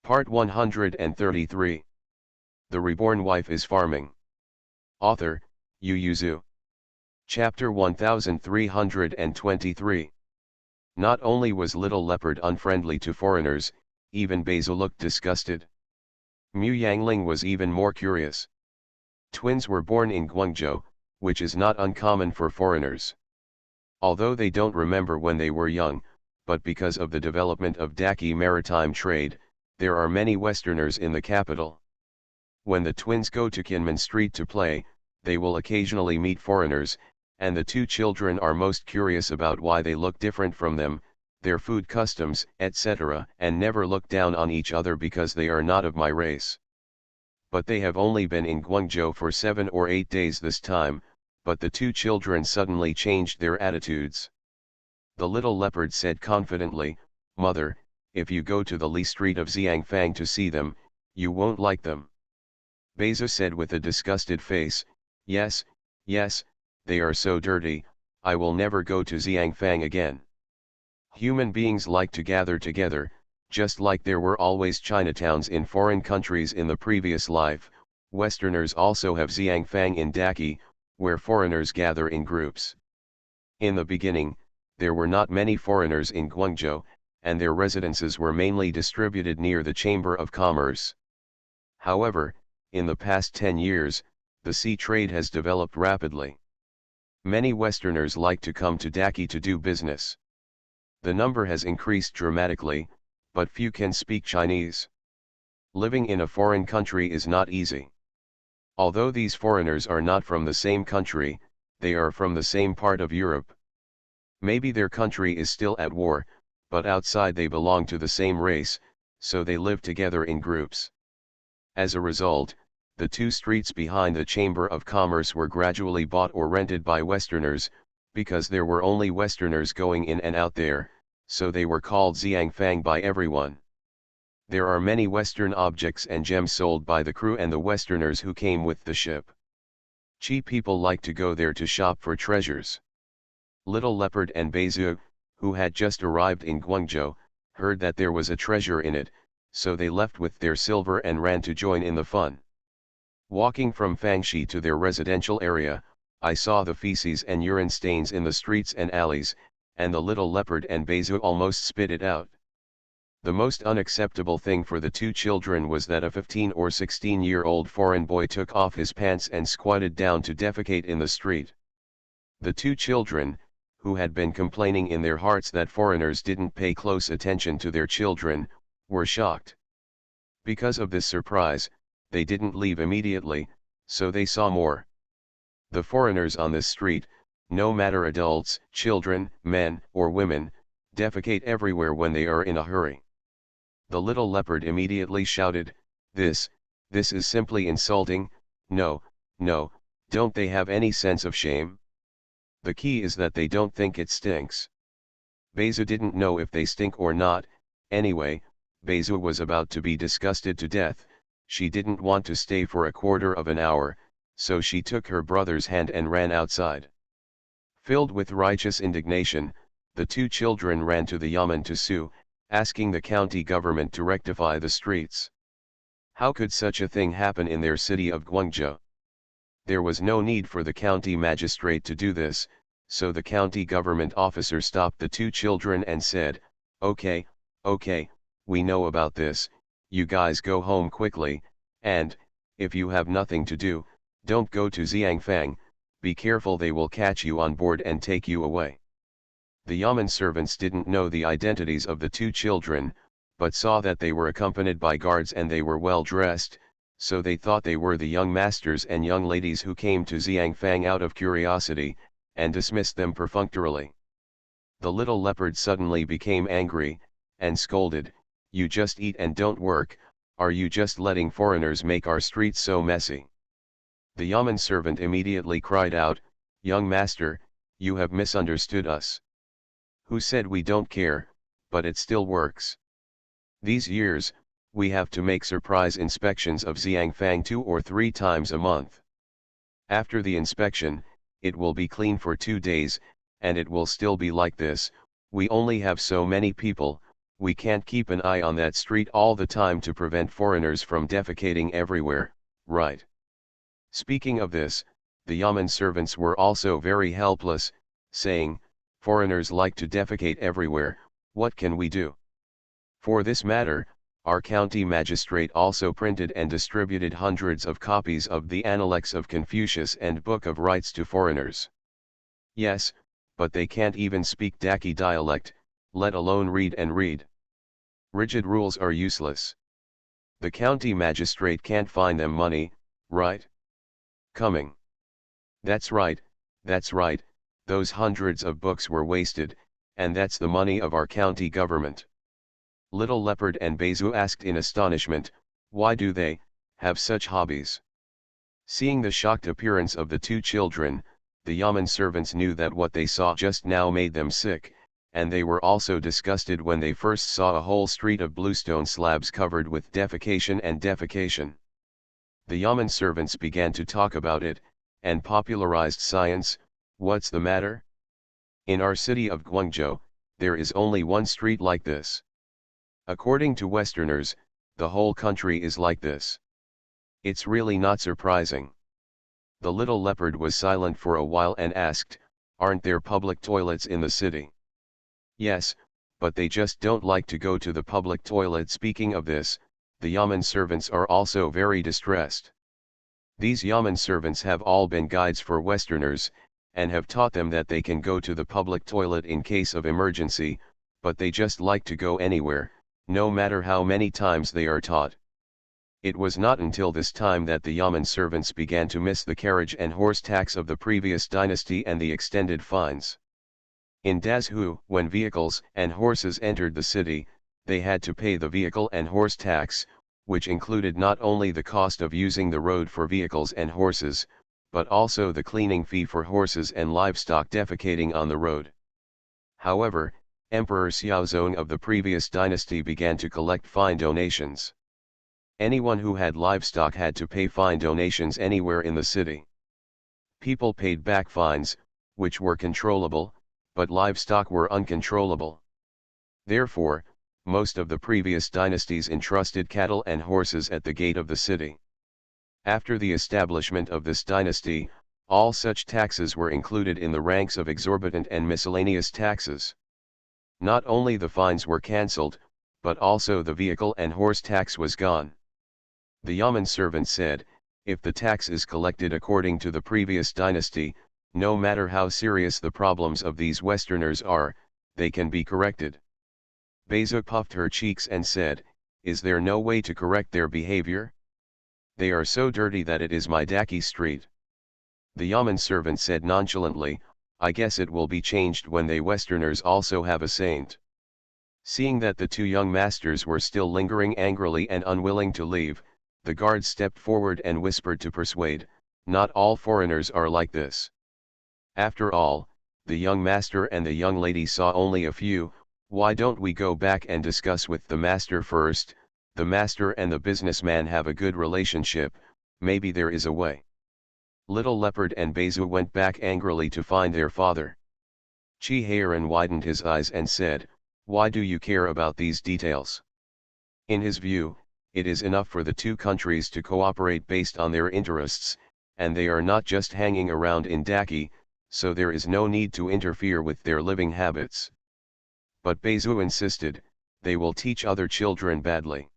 Part 133. The Reborn Wife is Farming. Author, Yu Yuzu. Chapter 1323. Not only was Little Leopard unfriendly to foreigners, even Basil looked disgusted. Mu Yangling was even more curious. Twins were born in Guangzhou, which is not uncommon for foreigners. Although they don't remember when they were young, but because of the development of Daki maritime trade, there are many Westerners in the capital. When the twins go to Kinmen Street to play, they will occasionally meet foreigners, and the two children are most curious about why they look different from them, their food customs, etc., and never look down on each other because they are not of my race. But they have only been in Guangzhou for 7 or 8 days this time, but the two children suddenly changed their attitudes. The little leopard said confidently, "Mother, if you go to the Li Street of Xiangfang to see them, you won't like them." Beza said with a disgusted face, yes, they are so dirty, I will never go to Xiangfang again. Human beings like to gather together, just like there were always Chinatowns in foreign countries in the previous life. Westerners also have Xiangfang in Daki, where foreigners gather in groups. In the beginning, there were not many foreigners in Guangzhou, and their residences were mainly distributed near the Chamber of Commerce. However, in the past 10 years, the sea trade has developed rapidly. Many Westerners like to come to Daki to do business. The number has increased dramatically, but few can speak Chinese. Living in a foreign country is not easy. Although these foreigners are not from the same country, they are from the same part of Europe. Maybe their country is still at war, but outside they belong to the same race, so they live together in groups. As a result, the two streets behind the Chamber of Commerce were gradually bought or rented by Westerners, because there were only Westerners going in and out there, so they were called Xiangfang by everyone. There are many Western objects and gems sold by the crew and the Westerners who came with the ship. Cheap people like to go there to shop for treasures. Little Leopard and Beizu, who had just arrived in Guangzhou, heard that there was a treasure in it, so they left with their silver and ran to join in the fun. Walking from Fangxi to their residential area, I saw the feces and urine stains in the streets and alleys, and the Little Leopard and Beizu almost spit it out. The most unacceptable thing for the two children was that a 15 or 16-year-old foreign boy took off his pants and squatted down to defecate in the street. The two children, who had been complaining in their hearts that foreigners didn't pay close attention to their children, were shocked. Because of this surprise, they didn't leave immediately, so they saw more. The foreigners on this street, no matter adults, children, men, or women, defecate everywhere when they are in a hurry. The Little Leopard immediately shouted, This is simply insulting, no, don't they have any sense of shame? The key is that they don't think it stinks. Beizu didn't know if they stink or not. Anyway, Beizu was about to be disgusted to death. She didn't want to stay for a quarter of an hour, so she took her brother's hand and ran outside. Filled with righteous indignation, the two children ran to the yamen to sue, asking the county government to rectify the streets. How could such a thing happen in their city of Guangzhou? There was no need for the county magistrate to do this, so the county government officer stopped the two children and said, Okay, we know about this, you guys go home quickly, and, if you have nothing to do, don't go to Xiangfang, be careful they will catch you on board and take you away. The yamen servants didn't know the identities of the two children, but saw that they were accompanied by guards and they were well dressed, so they thought they were the young masters and young ladies who came to Xiangfang out of curiosity, and dismissed them perfunctorily. The Little Leopard suddenly became angry, and scolded, You just eat and don't work, are you just letting foreigners make our streets so messy? The yamen servant immediately cried out, Young master, you have misunderstood us. Who said we don't care, but it still works? These years, we have to make surprise inspections of Xiangfang 2 or 3 times a month. After the inspection, it will be clean for 2 days, and it will still be like this. We only have so many people, We can't keep an eye on that street all the time to prevent foreigners from defecating everywhere, right? Speaking of this, the Yamen servants were also very helpless, saying, foreigners like to defecate everywhere, what can we do? For this matter, our county magistrate also printed and distributed hundreds of copies of the Analects of Confucius and Book of Rights to foreigners. Yes, but they can't even speak Daki dialect, let alone read and read. Rigid rules are useless. The county magistrate can't find them money, right? Coming. That's right, those hundreds of books were wasted, and that's the money of our county government. Little Leopard and Bezu asked in astonishment, why do they have such hobbies? Seeing the shocked appearance of the two children, the Yamen servants knew that what they saw just now made them sick, and they were also disgusted when they first saw a whole street of bluestone slabs covered with defecation and defecation. The Yamen servants began to talk about it, and popularized science. What's the matter? In our city of Guangzhou, there is only one street like this. According to Westerners, the whole country is like this. It's really not surprising. The little leopard was silent for a while and asked, aren't there public toilets in the city? Yes, but they just don't like to go to the public toilet. Speaking of this, the Yamen servants are also very distressed. These Yamen servants have all been guides for Westerners, and have taught them that they can go to the public toilet in case of emergency, but they just like to go anywhere, no matter how many times they are taught. It was not until this time that the Yamen servants began to miss the carriage and horse tax of the previous dynasty and the extended fines. In Dazhu, when vehicles and horses entered the city, they had to pay the vehicle and horse tax, which included not only the cost of using the road for vehicles and horses, but also the cleaning fee for horses and livestock defecating on the road. However, Emperor Xiaozong of the previous dynasty began to collect fine donations. Anyone who had livestock had to pay fine donations anywhere in the city. People paid back fines, which were controllable, but livestock were uncontrollable. Therefore, most of the previous dynasties entrusted cattle and horses at the gate of the city. After the establishment of this dynasty, all such taxes were included in the ranks of exorbitant and miscellaneous taxes. Not only the fines were cancelled, but also the vehicle and horse tax was gone. The Yamen servant said, if the tax is collected according to the previous dynasty, no matter how serious the problems of these Westerners are, they can be corrected. Bezu puffed her cheeks and said, is there no way to correct their behavior? They are so dirty that it is my Daki street. The Yamen servant said nonchalantly, I guess it will be changed when they Westerners also have a saint. Seeing that the two young masters were still lingering angrily and unwilling to leave, the guard stepped forward and whispered to persuade, not all foreigners are like this. After all, the young master and the young lady saw only a few. Why don't we go back and discuss with the master first? The master and the businessman have a good relationship, maybe there is a way. Little Leopard and Bezu went back angrily to find their father. Chi Heiran widened his eyes and said, why do you care about these details? In his view, it is enough for the two countries to cooperate based on their interests, and they are not just hanging around in Daki, so there is no need to interfere with their living habits. But Bezu insisted, they will teach other children badly.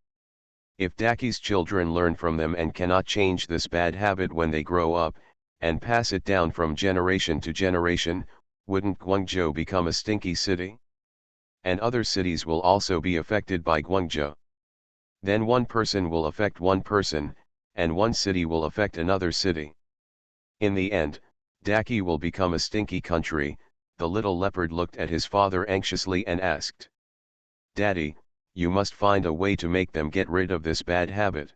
If Daki's children learn from them and cannot change this bad habit when they grow up, and pass it down from generation to generation, wouldn't Guangzhou become a stinky city? And other cities will also be affected by Guangzhou. Then one person will affect one person, and one city will affect another city. In the end, Daki will become a stinky country. The little leopard looked at his father anxiously and asked, Daddy, you must find a way to make them get rid of this bad habit.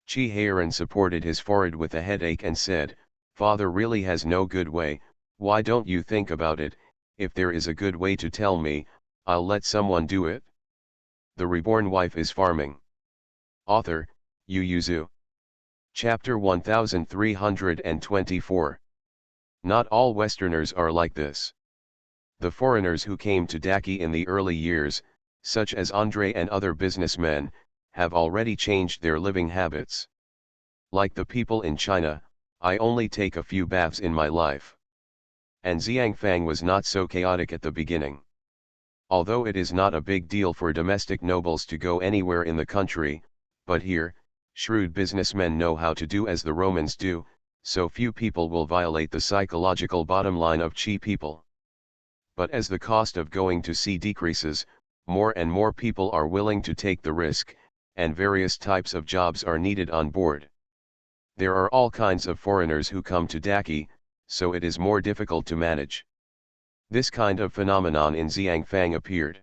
Chi Heiran supported his forehead with a headache and said, Father really has no good way. Why don't you think about it? If there is a good way to tell me, I'll let someone do it. The Reborn Wife is Farming. Author, Yu Yuzu. Chapter 1324. Not all Westerners are like this. The foreigners who came to Daki in the early years, such as Andre and other businessmen, have already changed their living habits. Like the people in China, I only take a few baths in my life. And Xiangfang was not so chaotic at the beginning. Although it is not a big deal for domestic nobles to go anywhere in the country, but here, shrewd businessmen know how to do as the Romans do, so few people will violate the psychological bottom line of Qi people. But as the cost of going to sea decreases, more and more people are willing to take the risk, and various types of jobs are needed on board. There are all kinds of foreigners who come to Daki, so it is more difficult to manage. This kind of phenomenon in Xiangfang appeared.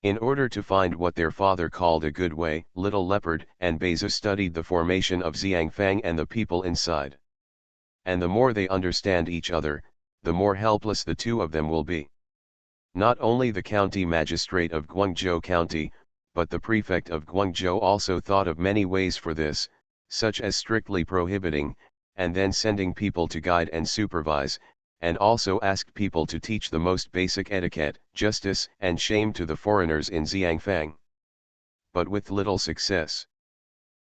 In order to find what their father called a good way, Little Leopard and Beza studied the formation of Xiangfang and the people inside. And the more they understand each other, the more helpless the two of them will be. Not only the county magistrate of Guangzhou County, but the prefect of Guangzhou also thought of many ways for this, such as strictly prohibiting, and then sending people to guide and supervise, and also asked people to teach the most basic etiquette, justice and shame to the foreigners in Xiangfang. But with little success.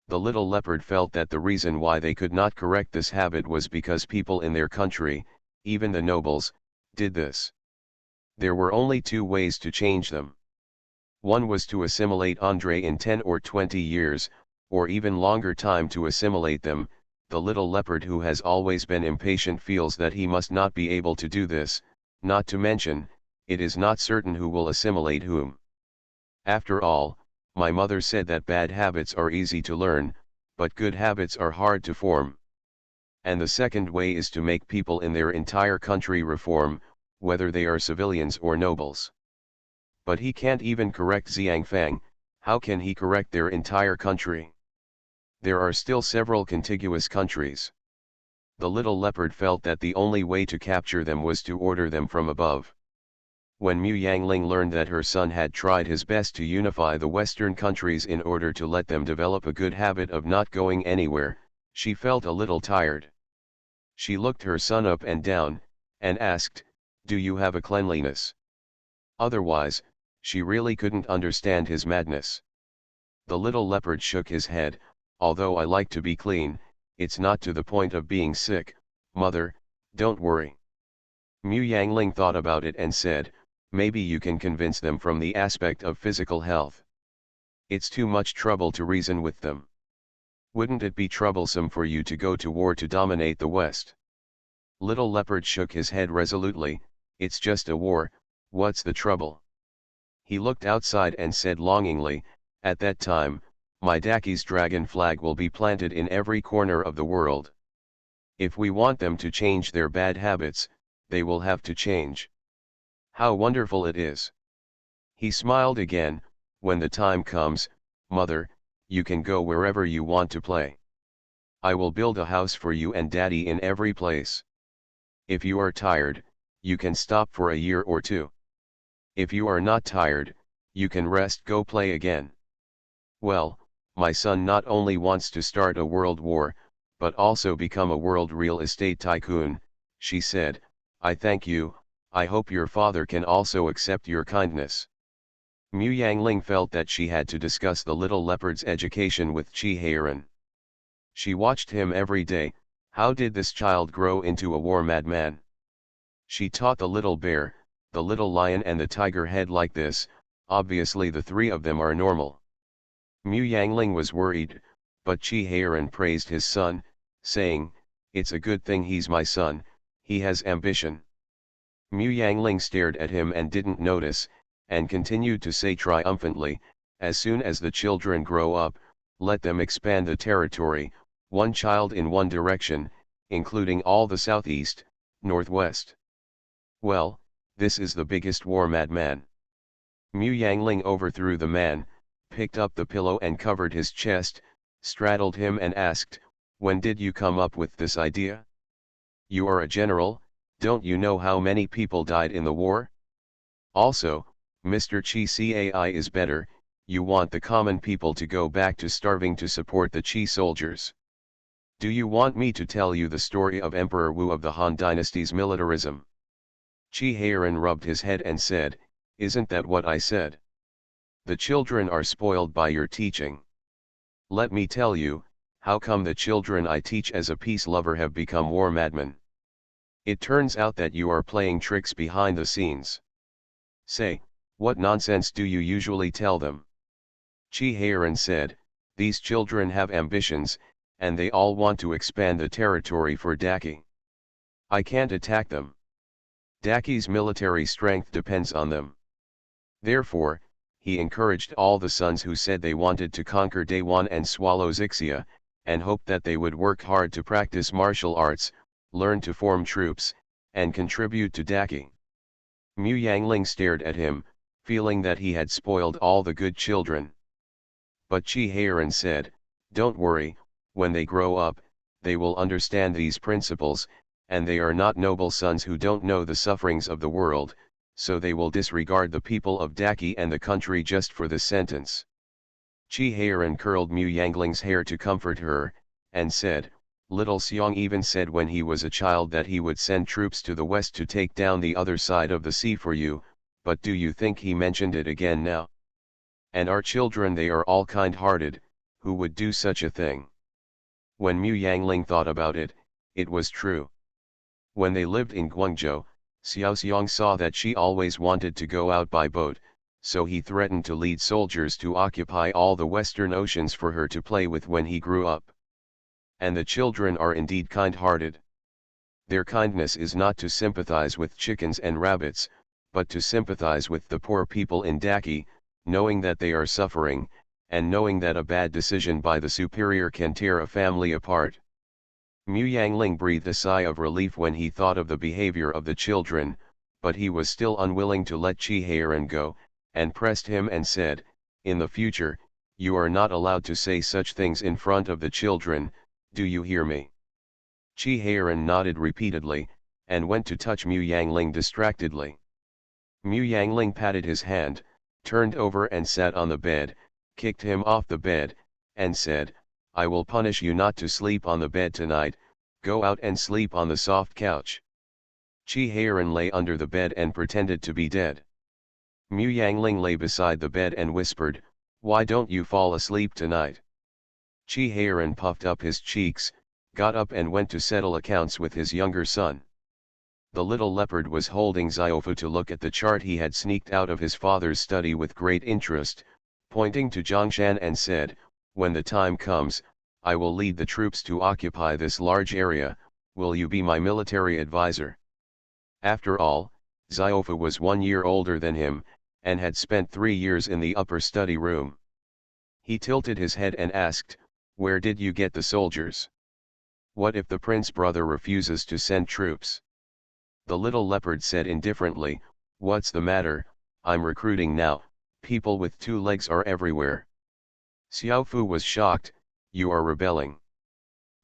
The Little Leopard felt that the reason why they could not correct this habit was because people in their country, even the nobles, did this. There were only two ways to change them. One was to assimilate Andre in 10 or 20 years, or even longer time to assimilate them. The Little Leopard, who has always been impatient, feels that he must not be able to do this, not to mention, it is not certain who will assimilate whom. After all, my mother said that bad habits are easy to learn, but good habits are hard to form. And the second way is to make people in their entire country reform, whether they are civilians or nobles. But he can't even correct Xiangfang. How can he correct their entire country? There are still several contiguous countries. The Little Leopard felt that the only way to capture them was to order them from above. When Mu Yangling learned that her son had tried his best to unify the Western countries in order to let them develop a good habit of not going anywhere, she felt a little tired. She looked her son up and down, and asked, "Do you have a cleanliness?" Otherwise, she really couldn't understand his madness. The Little Leopard shook his head. "Although I like to be clean, it's not to the point of being sick, mother, don't worry." Mu Yangling thought about it and said, "Maybe you can convince them from the aspect of physical health. It's too much trouble to reason with them. Wouldn't it be troublesome for you to go to war to dominate the West?" Little Leopard shook his head resolutely. "It's just a war, what's the trouble?" He looked outside and said longingly, "At that time, my Daki's dragon flag will be planted in every corner of the world. If we want them to change their bad habits, they will have to change. How wonderful it is." He smiled again. "When the time comes, mother, you can go wherever you want to play. I will build a house for you and daddy in every place. If you are tired, you can stop for a year or two. If you are not tired, you can rest, go play again." "Well, my son not only wants to start a world war, but also become a world real estate tycoon," she said. "I thank you. I hope your father can also accept your kindness." Mu Yangling felt that she had to discuss the Little Leopard's education with Qi Heiran. She watched him every day. How did this child grow into a war madman? She taught the little bear, the little lion and the tiger head like this. Obviously the three of them are normal. Mu Yangling was worried, but Qi Heiran praised his son, saying, "It's a good thing he's my son, he has ambition." Mu Yangling stared at him and didn't notice, and continued to say triumphantly, "As soon as the children grow up, let them expand the territory, one child in one direction, including all the southeast, northwest." Well, this is the biggest war madman. Mu Yangling overthrew the man, picked up the pillow and covered his chest, straddled him and asked, "When did you come up with this idea? You are a general, don't you know how many people died in the war? Also, Mr. Qi Cai is better, you want the common people to go back to starving to support the Qi soldiers. Do you want me to tell you the story of Emperor Wu of the Han Dynasty's militarism?" Qi Heiran rubbed his head and said, "Isn't that what I said? The children are spoiled by your teaching. Let me tell you, how come the children I teach as a peace lover have become war madmen? It turns out that you are playing tricks behind the scenes. Say, what nonsense do you usually tell them? Chi said, these children have ambitions, and they all want to expand the territory for Daki. I can't attack them. Daki's military strength depends on them. Therefore, he encouraged all the sons who said they wanted to conquer Daewon and swallow Xixia, and hoped that they would work hard to practice martial arts, learn to form troops, and contribute to Daki. Mu Yangling stared at him, feeling that he had spoiled all the good children. But Chi said, don't worry, when they grow up, they will understand these principles, and they are not noble sons who don't know the sufferings of the world, so they will disregard the people of Daki and the country just for this sentence. Chi curled Mu Yangling's hair to comfort her, and said, Little Xiong even said when he was a child that he would send troops to the west to take down the other side of the sea for you, but do you think he mentioned it again now? And our children, they are all kind-hearted, who would do such a thing? When Mu Yangling thought about it, it was true. When they lived in Guangzhou, Xiao Xiong saw that she always wanted to go out by boat, so he threatened to lead soldiers to occupy all the western oceans for her to play with when he grew up. And the children are indeed kind-hearted. Their kindness is not to sympathize with chickens and rabbits, but to sympathize with the poor people in Daki, knowing that they are suffering, and knowing that a bad decision by the superior can tear a family apart. Mu Yangling breathed a sigh of relief when he thought of the behavior of the children, but he was still unwilling to let Chi go, and pressed him and said, in the future, you are not allowed to say such things in front of the children, do you hear me? Chi nodded repeatedly, and went to touch Mu Yangling distractedly. Mu Yangling patted his hand, turned over and sat on the bed, kicked him off the bed, and said, I will punish you not to sleep on the bed tonight, go out and sleep on the soft couch. Chi lay under the bed and pretended to be dead. Mu Yangling lay beside the bed and whispered, why don't you fall asleep tonight? Chi puffed up his cheeks, got up and went to settle accounts with his younger son. The little leopard was holding Xiaofu to look at the chart he had sneaked out of his father's study with great interest, pointing to Zhongshan and said, when the time comes, I will lead the troops to occupy this large area, will you be my military advisor? After all, Xiaofu was 1 year older than him, and had spent 3 years in the upper study room. He tilted his head and asked, where did you get the soldiers? What if the prince brother refuses to send troops? The little leopard said indifferently, what's the matter, I'm recruiting now, people with 2 legs are everywhere. Xiaofu was shocked, you are rebelling.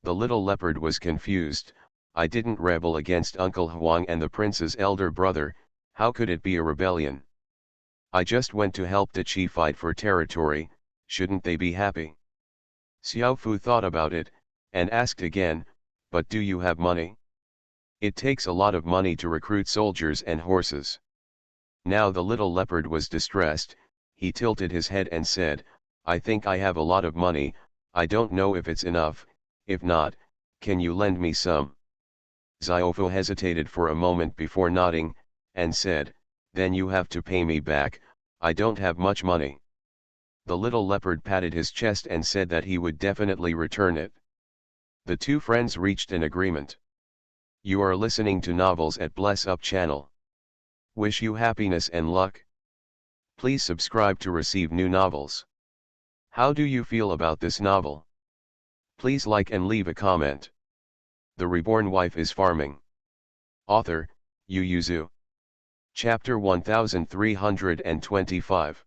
The little leopard was confused, I didn't rebel against Uncle Huang and the prince's elder brother, how could it be a rebellion? I just went to help the Qi fight for territory, shouldn't they be happy? Xiaofu thought about it, and asked again, but do you have money? It takes a lot of money to recruit soldiers and horses. Now the little leopard was distressed, he tilted his head and said, I think I have a lot of money, I don't know if it's enough, if not, can you lend me some? Xiaofu hesitated for a moment before nodding, and said, then you have to pay me back, I don't have much money. The little leopard patted his chest and said that he would definitely return it. The 2 friends reached an agreement. You are listening to novels at Bless Up channel. Wish you happiness and luck. Please subscribe to receive new novels. How do you feel about this novel? Please like and leave a comment. The Reborn Wife is Farming. Author, Yu Yuzu. Chapter 1325.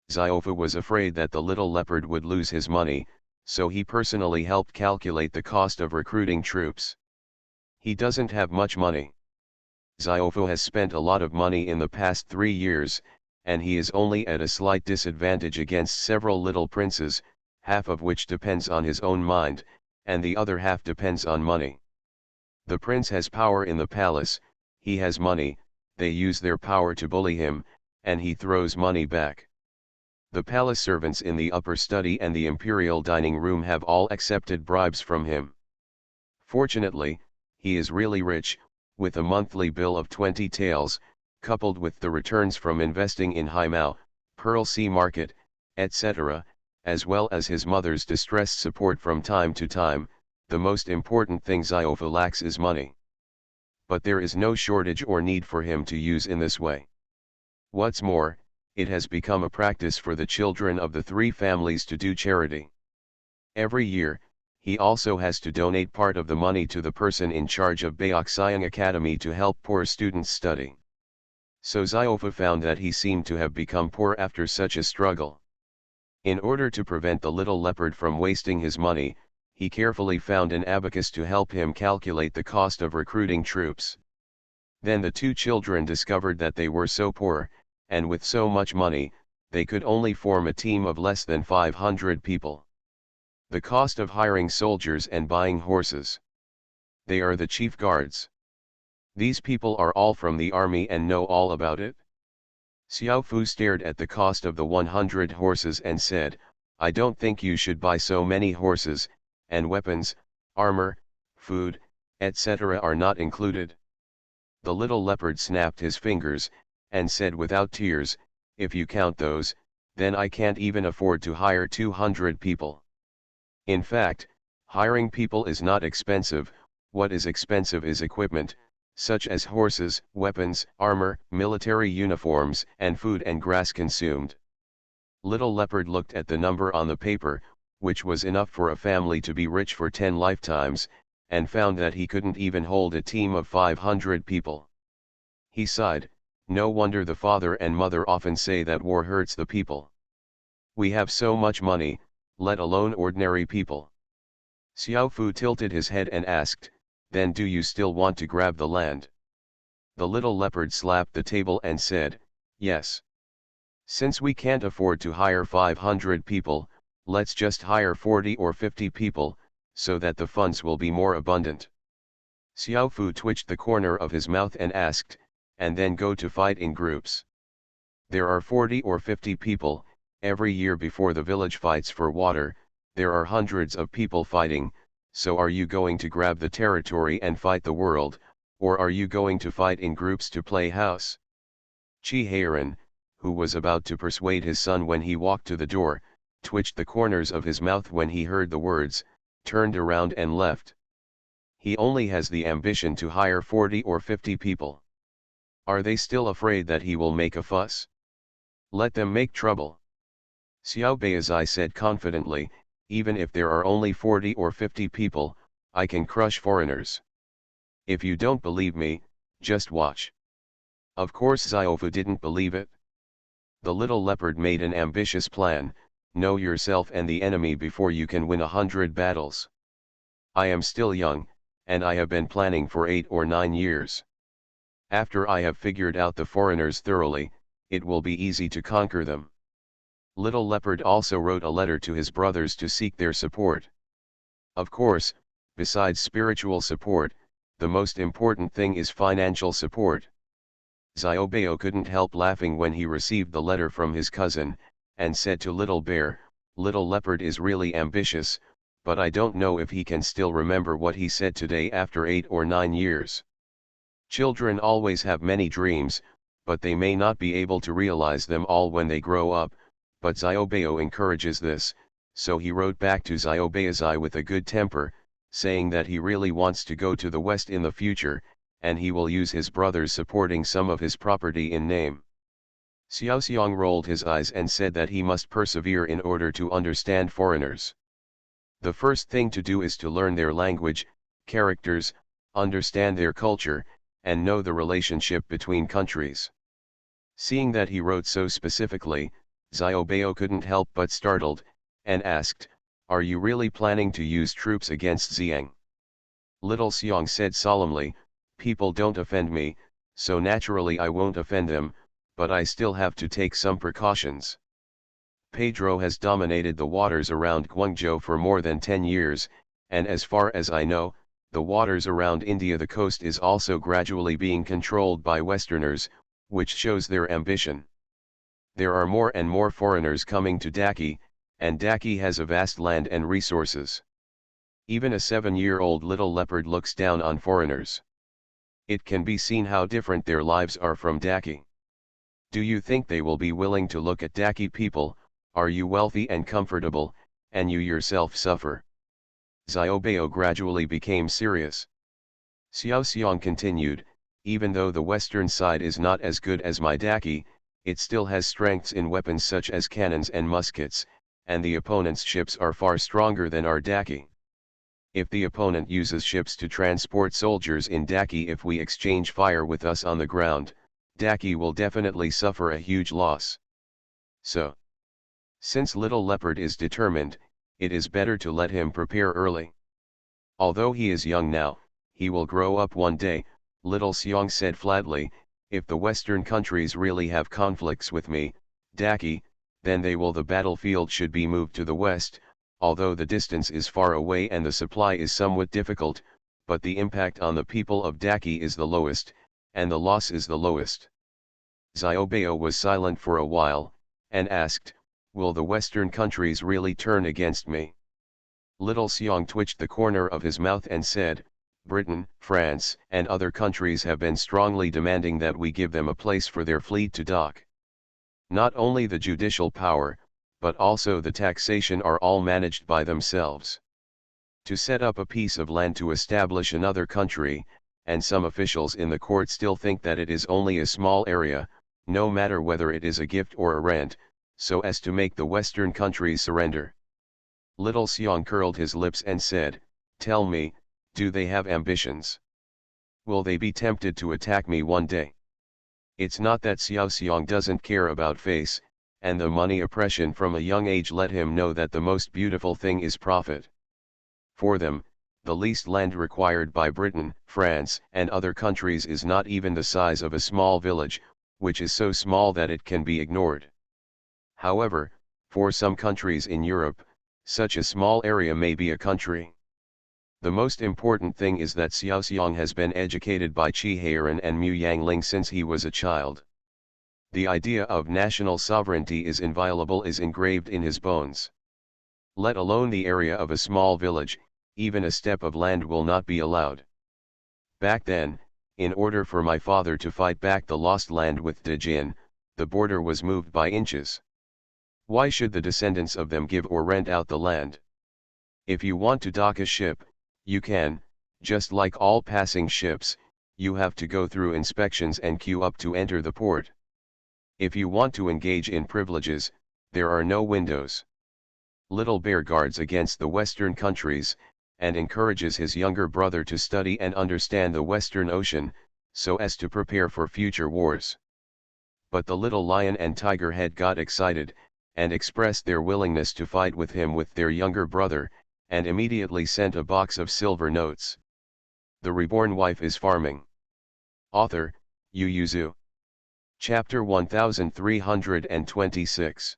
Xiaofu was afraid that the little leopard would lose his money, so he personally helped calculate the cost of recruiting troops. He doesn't have much money. Xiaofu has spent a lot of money in the past 3 years, and he is only at a slight disadvantage against several little princes, half of which depends on his own mind, and the other half depends on money. The prince has power in the palace, he has money, they use their power to bully him, and he throws money back. The palace servants in the upper study and the imperial dining room have all accepted bribes from him. Fortunately, he is really rich, with a monthly bill of 20 taels, coupled with the returns from investing in Haimao, Pearl Sea Market, etc., as well as his mother's distressed support from time to time. The most important thing Ziofa lacks is money. But there is no shortage or need for him to use in this way. What's more, it has become a practice for the children of the three families to do charity. Every year, he also has to donate part of the money to the person in charge of Baoxiang Academy to help poor students study. So Ziofa found that he seemed to have become poor after such a struggle. In order to prevent the little leopard from wasting his money, he carefully found an abacus to help him calculate the cost of recruiting troops. Then the two children discovered that they were so poor, and with so much money, they could only form a team of less than 500 people. The cost of hiring soldiers and buying horses. They are the chief guards. These people are all from the army and know all about it. Xiao Fu stared at the cost of the 100 horses and said, "I don't think you should buy so many horses, and weapons, armor, food, etc. are not included." The little leopard snapped his fingers, and said without tears, "If you count those, then I can't even afford to hire 200 people. In fact, hiring people is not expensive. What is expensive is equipment, such as horses, weapons, armor, military uniforms, and food and grass consumed." Little Leopard looked at the number on the paper, which was enough for a family to be rich for 10 lifetimes, and found that he couldn't even hold a team of 500 people. He sighed, "No wonder the father and mother often say that war hurts the people. We have so much money, let alone ordinary people." Xiao Fu tilted his head and asked, "Then do you still want to grab the land?" The little leopard slapped the table and said, "Yes. Since we can't afford to hire 500 people, let's just hire 40 or 50 people, so that the funds will be more abundant." Xiao Fu twitched the corner of his mouth and asked, "And then go to fight in groups?" "There are 40 or 50 people, every year before the village fights for water, there are hundreds of people fighting. So are you going to grab the territory and fight the world, or are you going to fight in groups to play house?" Chi Heiran, who was about to persuade his son when he walked to the door, twitched the corners of his mouth when he heard the words, turned around and left. He only has the ambition to hire 40 or 50 people. Are they still afraid that he will make a fuss? Let them make trouble. Xiao Beizai said confidently, "Even if there are only 40 or 50 people, I can crush foreigners. If you don't believe me, just watch." Of course Ziofu didn't believe it. The little leopard made an ambitious plan: know yourself and the enemy before you can win 100 battles. I am still young, and I have been planning for 8 or 9 years. After I have figured out the foreigners thoroughly, it will be easy to conquer them. Little Leopard also wrote a letter to his brothers to seek their support. Of course, besides spiritual support, the most important thing is financial support. Xiaobao couldn't help laughing when he received the letter from his cousin, and said to Little Bear, "Little Leopard is really ambitious, but I don't know if he can still remember what he said today after 8 or 9 years. Children always have many dreams, but they may not be able to realize them all when they grow up," but Xiaobao encourages this, so he wrote back to Xiaobaozai with a good temper, saying that he really wants to go to the west in the future, and he will use his brothers supporting some of his property in name. Xiao Xiang rolled his eyes and said that he must persevere in order to understand foreigners. The first thing to do is to learn their language, characters, understand their culture, and know the relationship between countries. Seeing that he wrote so specifically, Xiaobao couldn't help but startled, and asked, "Are you really planning to use troops against Xiang?" Little Xiang said solemnly, "People don't offend me, so naturally I won't offend them, but I still have to take some precautions. Pedro has dominated the waters around Guangzhou for more than 10 years, and as far as I know, the waters around India the coast is also gradually being controlled by Westerners, which shows their ambition. There are more and more foreigners coming to Daki, and Daki has a vast land and resources. Even a 7-year-old little leopard looks down on foreigners. It can be seen how different their lives are from Daki. Do you think they will be willing to look at Daki people? Are you wealthy and comfortable, and you yourself suffer? Xiaobao gradually became serious. Xiao Xiang continued, even though the western side is not as good as my Daki, it still has strengths in weapons such as cannons and muskets, and the opponent's ships are far stronger than our Daki. If the opponent uses ships to transport soldiers in Daki, if we exchange fire with us on the ground, Daki will definitely suffer a huge loss. So, since Little Leopard is determined, it is better to let him prepare early. Although he is young now, he will grow up one day, Little Xiang said flatly. If the Western countries really have conflicts with me, Daki, then the battlefield should be moved to the west, although the distance is far away and the supply is somewhat difficult, but the impact on the people of Daki is the lowest, and the loss is the lowest. Xiaobao was silent for a while, and asked, will the Western countries really turn against me? Little Xiang twitched the corner of his mouth and said, Britain, France, and other countries have been strongly demanding that we give them a place for their fleet to dock. Not only the judicial power, but also the taxation are all managed by themselves. To set up a piece of land to establish another country, and some officials in the court still think that it is only a small area, no matter whether it is a gift or a rent, so as to make the Western countries surrender. Little Xiang curled his lips and said, tell me, do they have ambitions? Will they be tempted to attack me one day? It's not that Xiao Xiang doesn't care about face, and the money oppression from a young age let him know that the most beautiful thing is profit. For them, the least land required by Britain, France, and other countries is not even the size of a small village, which is so small that it can be ignored. However, for some countries in Europe, such a small area may be a country. The most important thing is that Xiao Xiang has been educated by Qi Heiran and Mu Yangling since he was a child. The idea of national sovereignty is inviolable, is engraved in his bones. Let alone the area of a small village, even a step of land will not be allowed. Back then, in order for my father to fight back the lost land with Dejin, the border was moved by inches. Why should the descendants of them give or rent out the land? If you want to dock a ship, you can, just like all passing ships, you have to go through inspections and queue up to enter the port. If you want to engage in privileges, there are no windows. Little Bear guards against the Western countries, and encourages his younger brother to study and understand the Western Ocean, so as to prepare for future wars. But the little lion and tiger head got excited, and expressed their willingness to fight with him with their younger brother, and immediately sent a box of silver notes. The Reborn Wife is Farming. Author, Yu Yuzu. Chapter 1326.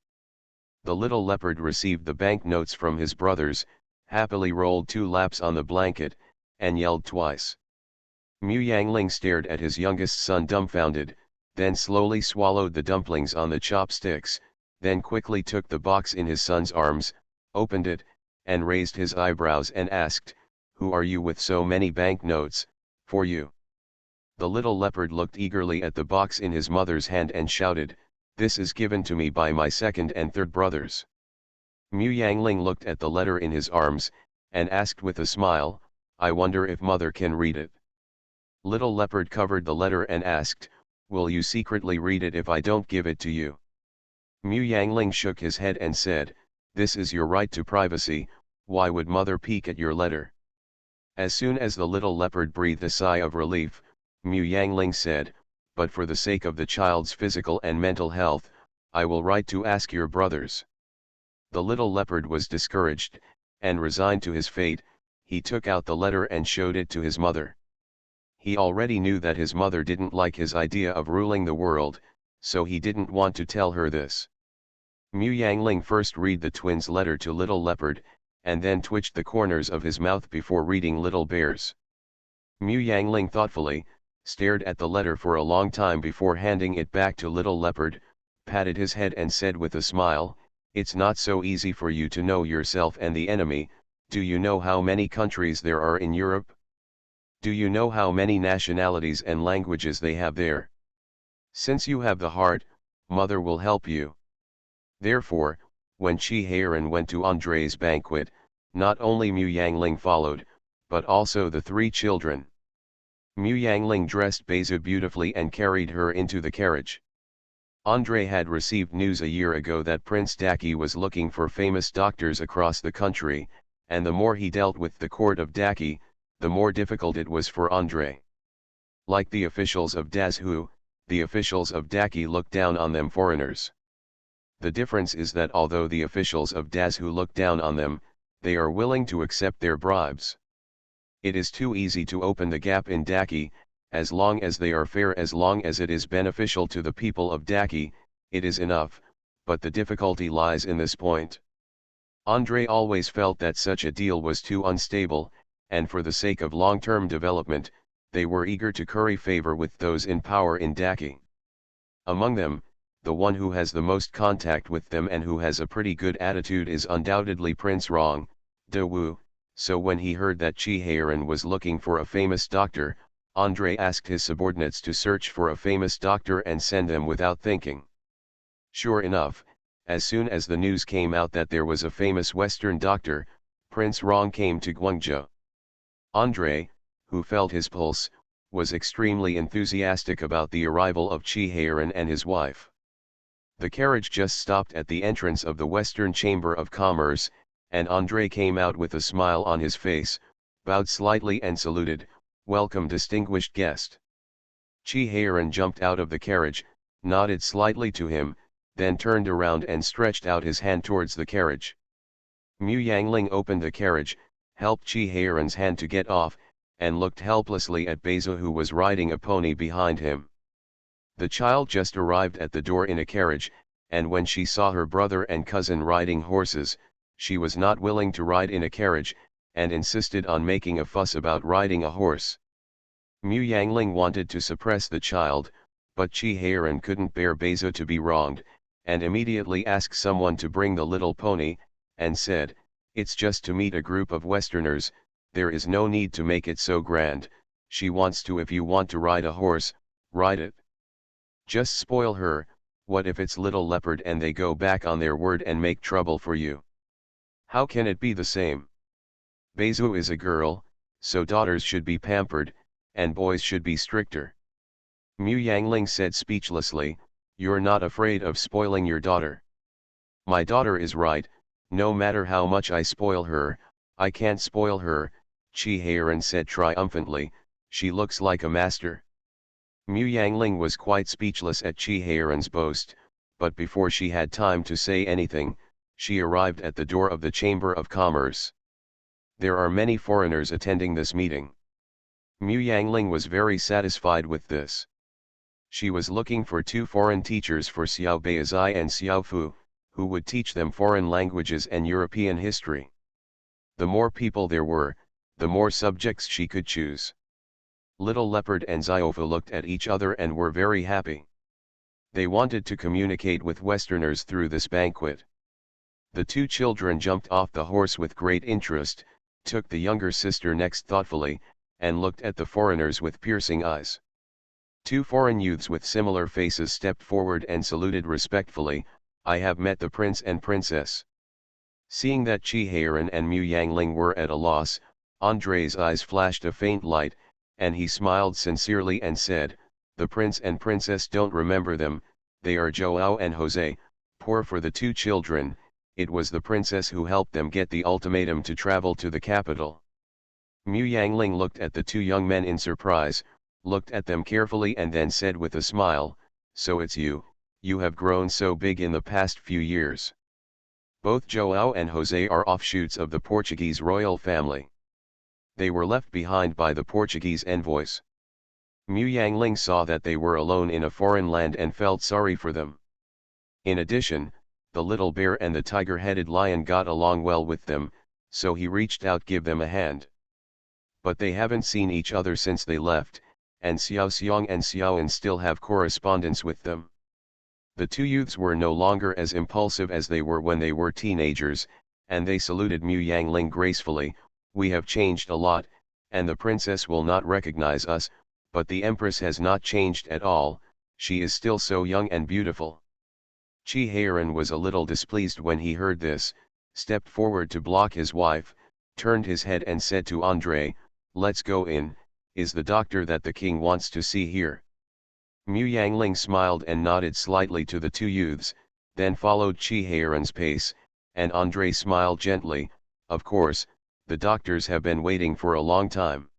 The little leopard received the bank notes from his brothers, happily rolled 2 laps on the blanket, and yelled twice. Mu Yangling stared at his youngest son dumbfounded, then slowly swallowed the dumplings on the chopsticks, then quickly took the box in his son's arms, opened it, and raised his eyebrows and asked, "Who are you with so many bank notes, for you?" The little leopard looked eagerly at the box in his mother's hand and shouted, "This is given to me by my second and third brothers." Mu Yangling looked at the letter in his arms, and asked with a smile, "I wonder if mother can read it." Little leopard covered the letter and asked, "Will you secretly read it if I don't give it to you?" Mu Yangling shook his head and said, "This is your right to privacy, why would mother peek at your letter?" As soon as the little leopard breathed a sigh of relief, Mu Yangling said, "But for the sake of the child's physical and mental health, I will write to ask your brothers." The little leopard was discouraged, and resigned to his fate. He took out the letter and showed it to his mother. He already knew that his mother didn't like his idea of ruling the world, so he didn't want to tell her this. Mu Yangling first read the twins' letter to Little Leopard, and then twitched the corners of his mouth before reading Little Bear's. Mu Yangling thoughtfully stared at the letter for a long time before handing it back to Little Leopard, patted his head and said with a smile, "It's not so easy for you to know yourself and the enemy. Do you know how many countries there are in Europe? Do you know how many nationalities and languages they have there? Since you have the heart, Mother will help you." Therefore, when Chi Heiran went to Andrei's banquet, not only Mu Yangling followed, but also the three children. Mu Yangling dressed Beizu beautifully and carried her into the carriage. Andrei had received news a year ago that Prince Daki was looking for famous doctors across the country, and the more he dealt with the court of Daki, the more difficult it was for Andrei. Like the officials of Dazhu, the officials of Daki looked down on them foreigners. The difference is that although the officials of Dazhu look down on them, they are willing to accept their bribes. It is too easy to open the gap in Daki, as long as they are fair, as long as it is beneficial to the people of Daki, it is enough, but the difficulty lies in this point. Andrei always felt that such a deal was too unstable, and for the sake of long-term development, they were eager to curry favor with those in power in Daki. Among them, the one who has the most contact with them and who has a pretty good attitude is undoubtedly Prince Rong, De Wu. So when he heard that Chi Heiran was looking for a famous doctor, Andrei asked his subordinates to search for a famous doctor and send them without thinking. Sure enough, as soon as the news came out that there was a famous Western doctor, Prince Rong came to Guangzhou. Andrei, who felt his pulse, was extremely enthusiastic about the arrival of Chi Heiran and his wife. The carriage just stopped at the entrance of the Western Chamber of Commerce, and Andrei came out with a smile on his face, bowed slightly and saluted, "Welcome, distinguished guest." Chi Heiran jumped out of the carriage, nodded slightly to him, then turned around and stretched out his hand towards the carriage. Mu Yangling opened the carriage, helped Chi Heiran's hand to get off, and looked helplessly at Beizu, who was riding a pony behind him. The child just arrived at the door in a carriage, and when she saw her brother and cousin riding horses, she was not willing to ride in a carriage, and insisted on making a fuss about riding a horse. Mu Yangling wanted to suppress the child, but Chi Heiran couldn't bear Beizu to be wronged, and immediately asked someone to bring the little pony, and said, "It's just to meet a group of Westerners, there is no need to make it so grand. She wants to. If you want to ride a horse, ride it. Just spoil her. What if it's little leopard and they go back on their word and make trouble for you? How can it be the same? Beizu is a girl, so daughters should be pampered, and boys should be stricter." Mu Yangling said speechlessly, "You're not afraid of spoiling your daughter?" "My daughter is right, no matter how much I spoil her, I can't spoil her," Chi Heiran said triumphantly. "She looks like a master." Mu Yangling was quite speechless at Chi Heiran's boast, but before she had time to say anything, she arrived at the door of the Chamber of Commerce. There are many foreigners attending this meeting. Mu Yangling was very satisfied with this. She was looking for 2 foreign teachers for Xiao Beizai and Xiao Fu, who would teach them foreign languages and European history. The more people there were, the more subjects she could choose. Little Leopard and Xiaofu looked at each other and were very happy. They wanted to communicate with Westerners through this banquet. The 2 children jumped off the horse with great interest, took the younger sister next thoughtfully, and looked at the foreigners with piercing eyes. 2 foreign youths with similar faces stepped forward and saluted respectfully, "I have met the prince and princess." Seeing that Chi Heiran and Mu Yangling were at a loss, Andrei's eyes flashed a faint light, and he smiled sincerely and said, "The prince and princess don't remember them, they are Joao and Jose." Poor for the 2 children, it was the princess who helped them get the ultimatum to travel to the capital. Mu Yangling looked at the 2 young men in surprise, looked at them carefully and then said with a smile, "So it's you, you have grown so big in the past few years." Both Joao and Jose are offshoots of the Portuguese royal family. They were left behind by the Portuguese envoys. Mu Yangling saw that they were alone in a foreign land and felt sorry for them. In addition, the little bear and the tiger-headed lion got along well with them, so he reached out to give them a hand. But they haven't seen each other since they left, and Xiao Xiong and Xiaoan still have correspondence with them. The two youths were no longer as impulsive as they were when they were teenagers, and they saluted Mu Yangling gracefully. "We have changed a lot, and the princess will not recognize us, but the empress has not changed at all, she is still so young and beautiful." Chi Heiran was a little displeased when he heard this, stepped forward to block his wife, turned his head and said to Andrei, "Let's go in, is the doctor that the king wants to see here?" Mu Yangling smiled and nodded slightly to the two youths, then followed Chi Heiran's pace, and Andrei smiled gently, "Of course, the doctors have been waiting for a long time."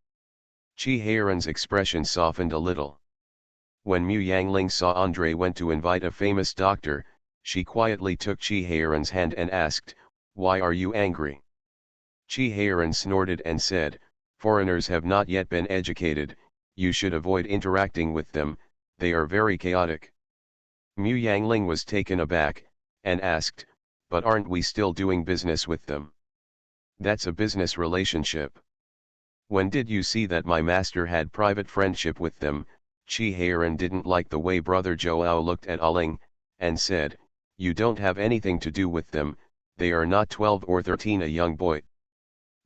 Chi Heiran's expression softened a little. When Mu Yangling saw Andrei went to invite a famous doctor, she quietly took Chi Heiran's hand and asked, "Why are you angry?" Chi Heiran snorted and said, "Foreigners have not yet been educated, you should avoid interacting with them, they are very chaotic." Mu Yangling was taken aback, and asked, "But aren't we still doing business with them? That's a business relationship. When did you see that my master had private friendship with them?" Chi Heiran didn't like the way Brother Joao looked at Aling, and said, "You don't have anything to do with them, they are not 12 or 13, a young boy."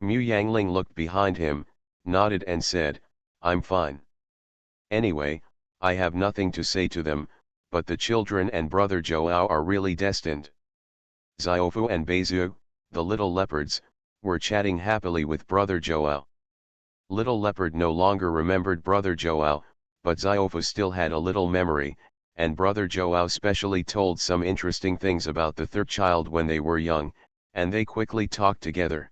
Mu Yangling looked behind him, nodded and said, "I'm fine. Anyway, I have nothing to say to them, but the children and Brother Joao are really destined." Xiaofu and Beizu, the little leopards, were chatting happily with Brother Joao. Little Leopard no longer remembered Brother Joao, but Xiaofu still had a little memory, and Brother Joao specially told some interesting things about the third child when they were young, and they quickly talked together.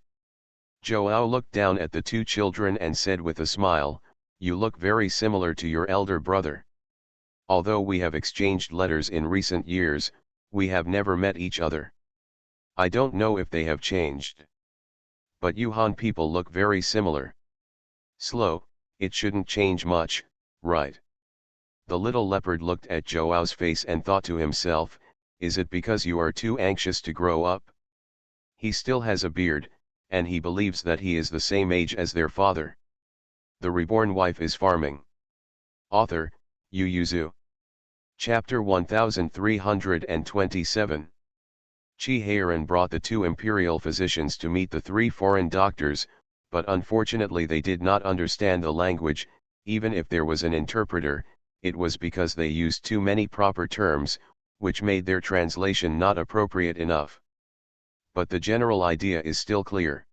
Joao looked down at the two children and said with a smile, "You look very similar to your elder brother. Although we have exchanged letters in recent years, we have never met each other. I don't know if they have changed. But you Han people look very similar. Slow, it shouldn't change much, right?" The little leopard looked at Joao's face and thought to himself, "Is it because you are too anxious to grow up?" He still has a beard, and he believes that he is the same age as their father. The reborn wife is farming. Author, Yu Yuzu. Chapter 1327. Chi Heiran brought the two imperial physicians to meet the three foreign doctors, but unfortunately they did not understand the language. Even if there was an interpreter, it was because they used too many proper terms, which made their translation not appropriate enough. But the general idea is still clear.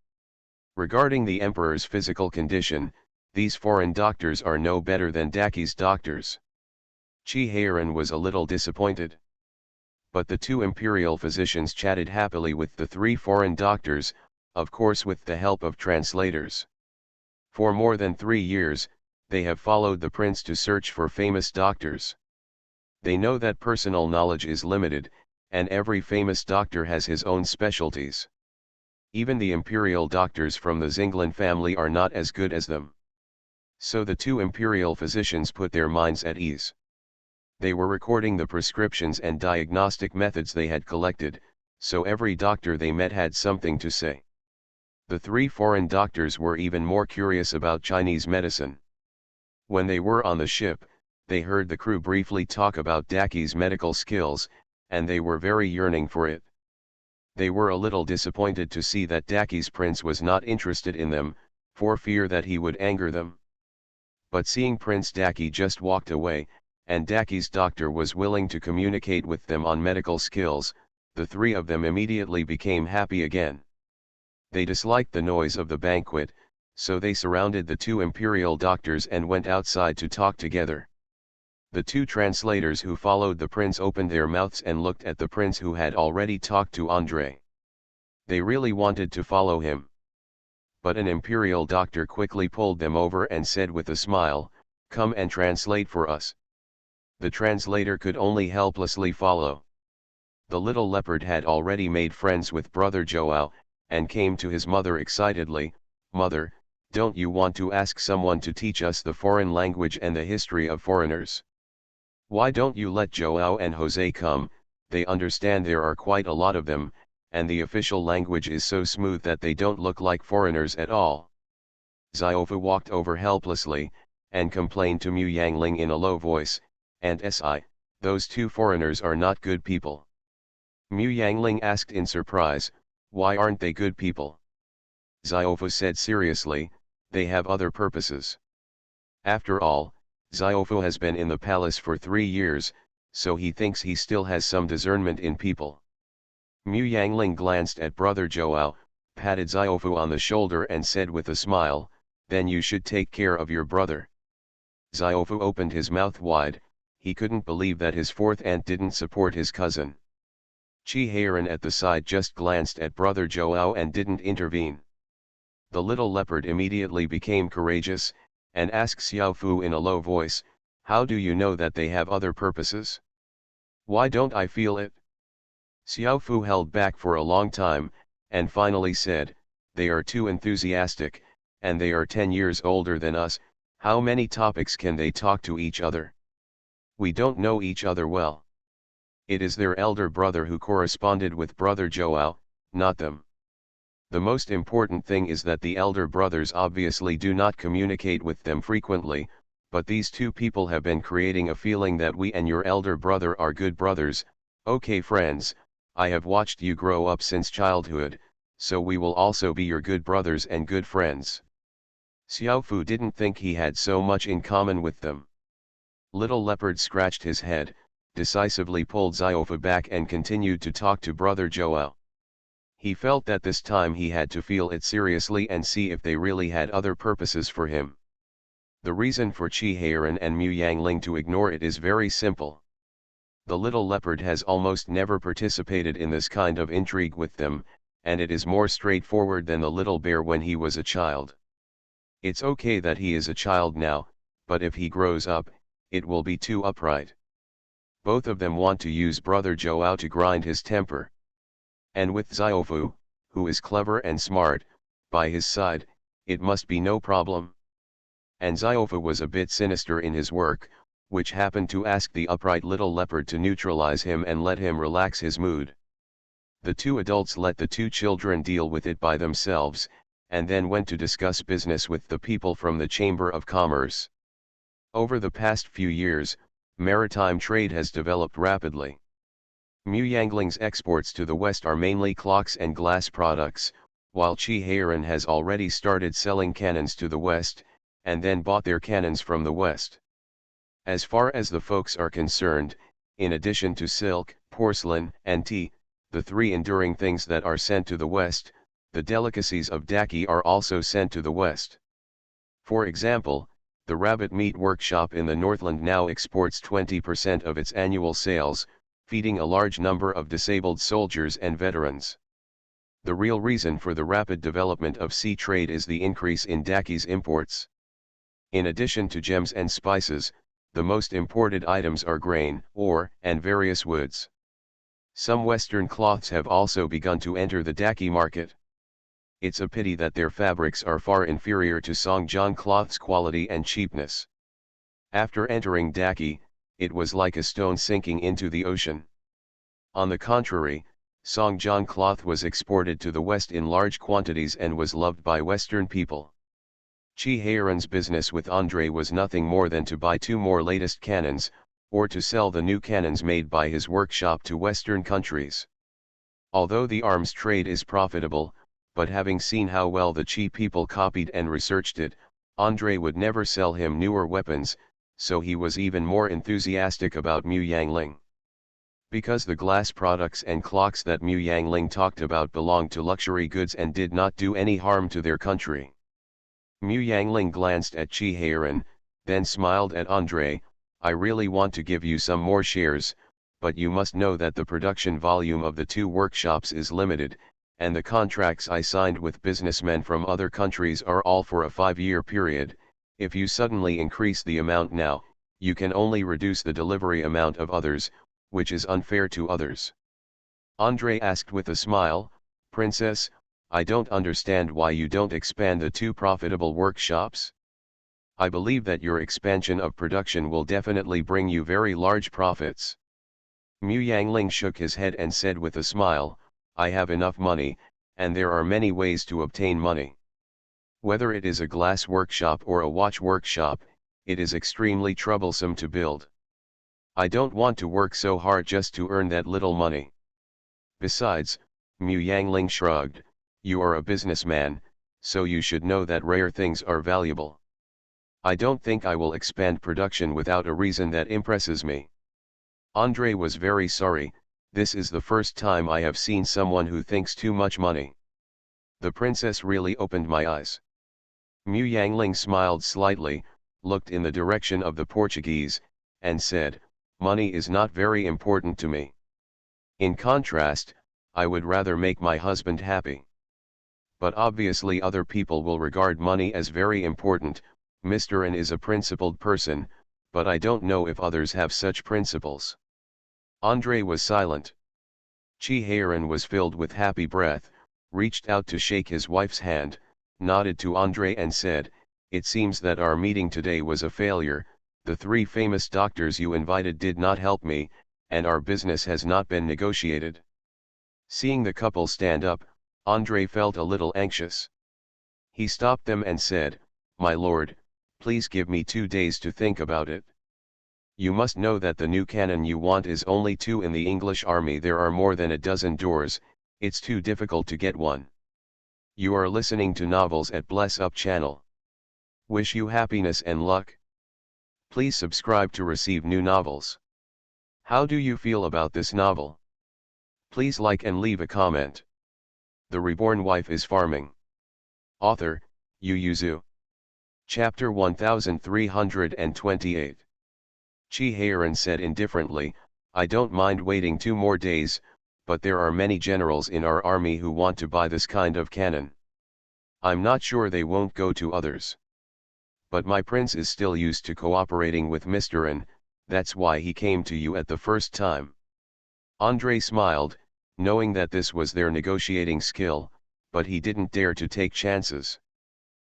Regarding the emperor's physical condition, these foreign doctors are no better than Daki's doctors. Chi Heiran was a little disappointed. But the two imperial physicians chatted happily with the three foreign doctors, of course with the help of translators. For more than 3 years, they have followed the prince to search for famous doctors. They know that personal knowledge is limited, and every famous doctor has his own specialties. Even the imperial doctors from the Zinglan family are not as good as them. So the two imperial physicians put their minds at ease. They were recording the prescriptions and diagnostic methods they had collected, so every doctor they met had something to say. The three foreign doctors were even more curious about Chinese medicine. When they were on the ship, they heard the crew briefly talk about Daki's medical skills, and they were very yearning for it. They were a little disappointed to see that Daki's prince was not interested in them, for fear that he would anger them. But seeing Prince Daki just walked away, and Daki's doctor was willing to communicate with them on medical skills, the three of them immediately became happy again. They disliked the noise of the banquet, so they surrounded the two imperial doctors and went outside to talk together. The two translators who followed the prince opened their mouths and looked at the prince who had already talked to Andrei. They really wanted to follow him. But an imperial doctor quickly pulled them over and said with a smile, "Come and translate for us." The translator could only helplessly follow. The little leopard had already made friends with Brother Joao, and came to his mother excitedly, "Mother, don't you want to ask someone to teach us the foreign language and the history of foreigners? Why don't you let Joao and Jose come? They understand there are quite a lot of them, and the official language is so smooth that they don't look like foreigners at all." Xiaofu walked over helplessly, and complained to Mu Yangling in a low voice, "Aunt Si, Those two foreigners are not good people. Mu Yangling asked in surprise, why aren't they good people? Xiaofu said seriously, they have other purposes. After all, Xiaofu has been in the palace for 3 years, so he thinks he still has some discernment in people. Mu Yangling glanced at brother Joao, patted Xiaofu on the shoulder and said with a smile, then you should take care of your brother. Xiaofu opened his mouth wide, he couldn't believe that his fourth aunt didn't support his cousin. Chi Heiran at the side just glanced at brother Joao and didn't intervene. The little leopard immediately became courageous, and asked Xiaofu in a low voice, how do you know that they have other purposes? Why don't I feel it? Xiaofu held back for a long time, and finally said, they are too enthusiastic, and they are 10 years older than us, how many topics can they talk to each other? We don't know each other well. It is their elder brother who corresponded with brother Joao, not them. The most important thing is that the elder brothers obviously do not communicate with them frequently, but these two people have been creating a feeling that we and your elder brother are good brothers. Okay friends, I have watched you grow up since childhood, so we will also be your good brothers and good friends. Xiaofu didn't think he had so much in common with them. Little Leopard scratched his head, decisively pulled Xiaofu back and continued to talk to brother Joao. He felt that this time he had to feel it seriously and see if they really had other purposes for him. The reason for Chi Heiran and Mu Yangling to ignore it is very simple. The little leopard has almost never participated in this kind of intrigue with them, and it is more straightforward than the little bear when he was a child. It's okay that he is a child now, but if he grows up, it will be too upright. Both of them want to use brother Joao to grind his temper. And with Xiaofu, who is clever and smart, by his side, it must be no problem. And Xiaofu was a bit sinister in his work, which happened to ask the upright little leopard to neutralize him and let him relax his mood. The two adults let the two children deal with it by themselves, and then went to discuss business with the people from the Chamber of Commerce. Over the past few years, maritime trade has developed rapidly. Mu Yangling's exports to the West are mainly clocks and glass products, while Chi Heiran has already started selling cannons to the West, and then bought their cannons from the West. As far as the folks are concerned, in addition to silk, porcelain, and tea, the three enduring things that are sent to the West, the delicacies of Daki are also sent to the West. For example, the rabbit meat workshop in the Northland now exports 20% of its annual sales, feeding a large number of disabled soldiers and veterans. The real reason for the rapid development of sea trade is the increase in Daki's imports. In addition to gems and spices, the most imported items are grain, ore, and various woods. Some Western cloths have also begun to enter the Daki market. It's a pity that their fabrics are far inferior to Songjiang cloth's quality and cheapness. After entering Daki, it was like a stone sinking into the ocean. On the contrary, Songjiang cloth was exported to the West in large quantities and was loved by Western people. Chi Heiran's business with Andre was nothing more than to buy 2 more latest cannons, or to sell the new cannons made by his workshop to Western countries. Although the arms trade is profitable, but having seen how well the Chi people copied and researched it, Andre would never sell him newer weapons, so he was even more enthusiastic about Mu Yangling. Because the glass products and clocks that Mu Yangling talked about belonged to luxury goods and did not do any harm to their country. Mu Yangling glanced at Chi Heiran, then smiled at Andre, I really want to give you some more shares, but you must know that the production volume of the 2 workshops is limited, and the contracts I signed with businessmen from other countries are all for a 5-year period. If you suddenly increase the amount now, you can only reduce the delivery amount of others, which is unfair to others. Andre asked with a smile, Princess, I don't understand why you don't expand the 2 profitable workshops. I believe that your expansion of production will definitely bring you very large profits. Mu Yangling shook his head and said with a smile, I have enough money, and there are many ways to obtain money. Whether it is a glass workshop or a watch workshop, it is extremely troublesome to build. I don't want to work so hard just to earn that little money. Besides, Mu Yangling shrugged, you are a businessman, so you should know that rare things are valuable. I don't think I will expand production without a reason that impresses me. Andre was very sorry, this is the first time I have seen someone who thinks too much money. The princess really opened my eyes. Mu Yangling smiled slightly, looked in the direction of the Portuguese, and said, money is not very important to me. In contrast, I would rather make my husband happy. But obviously other people will regard money as very important. Mr. N is a principled person, but I don't know if others have such principles. Andre was silent. Chi Heiran was filled with happy breath, reached out to shake his wife's hand, nodded to Andre and said, it seems that our meeting today was a failure, the 3 famous doctors you invited did not help me, and our business has not been negotiated. Seeing the couple stand up, Andre felt a little anxious. He stopped them and said, my lord, please give me 2 days to think about it. You must know that the new cannon you want is only 2 in the English army. There are more than a dozen doors, it's too difficult to get one. You are listening to novels at Bless Up channel. Wish you happiness and luck. Please subscribe to receive new novels. How do you feel about this novel? Please like and leave a comment. The Reborn Wife is Farming. Author, Yu Yuzu. Chapter 1328. Chi Heiran said indifferently, I don't mind waiting 2 more days, but there are many generals in our army who want to buy this kind of cannon. I'm not sure they won't go to others. But my prince is still used to cooperating with Mr. N, that's why he came to you at the first time. Andre smiled, knowing that this was their negotiating skill, but he didn't dare to take chances.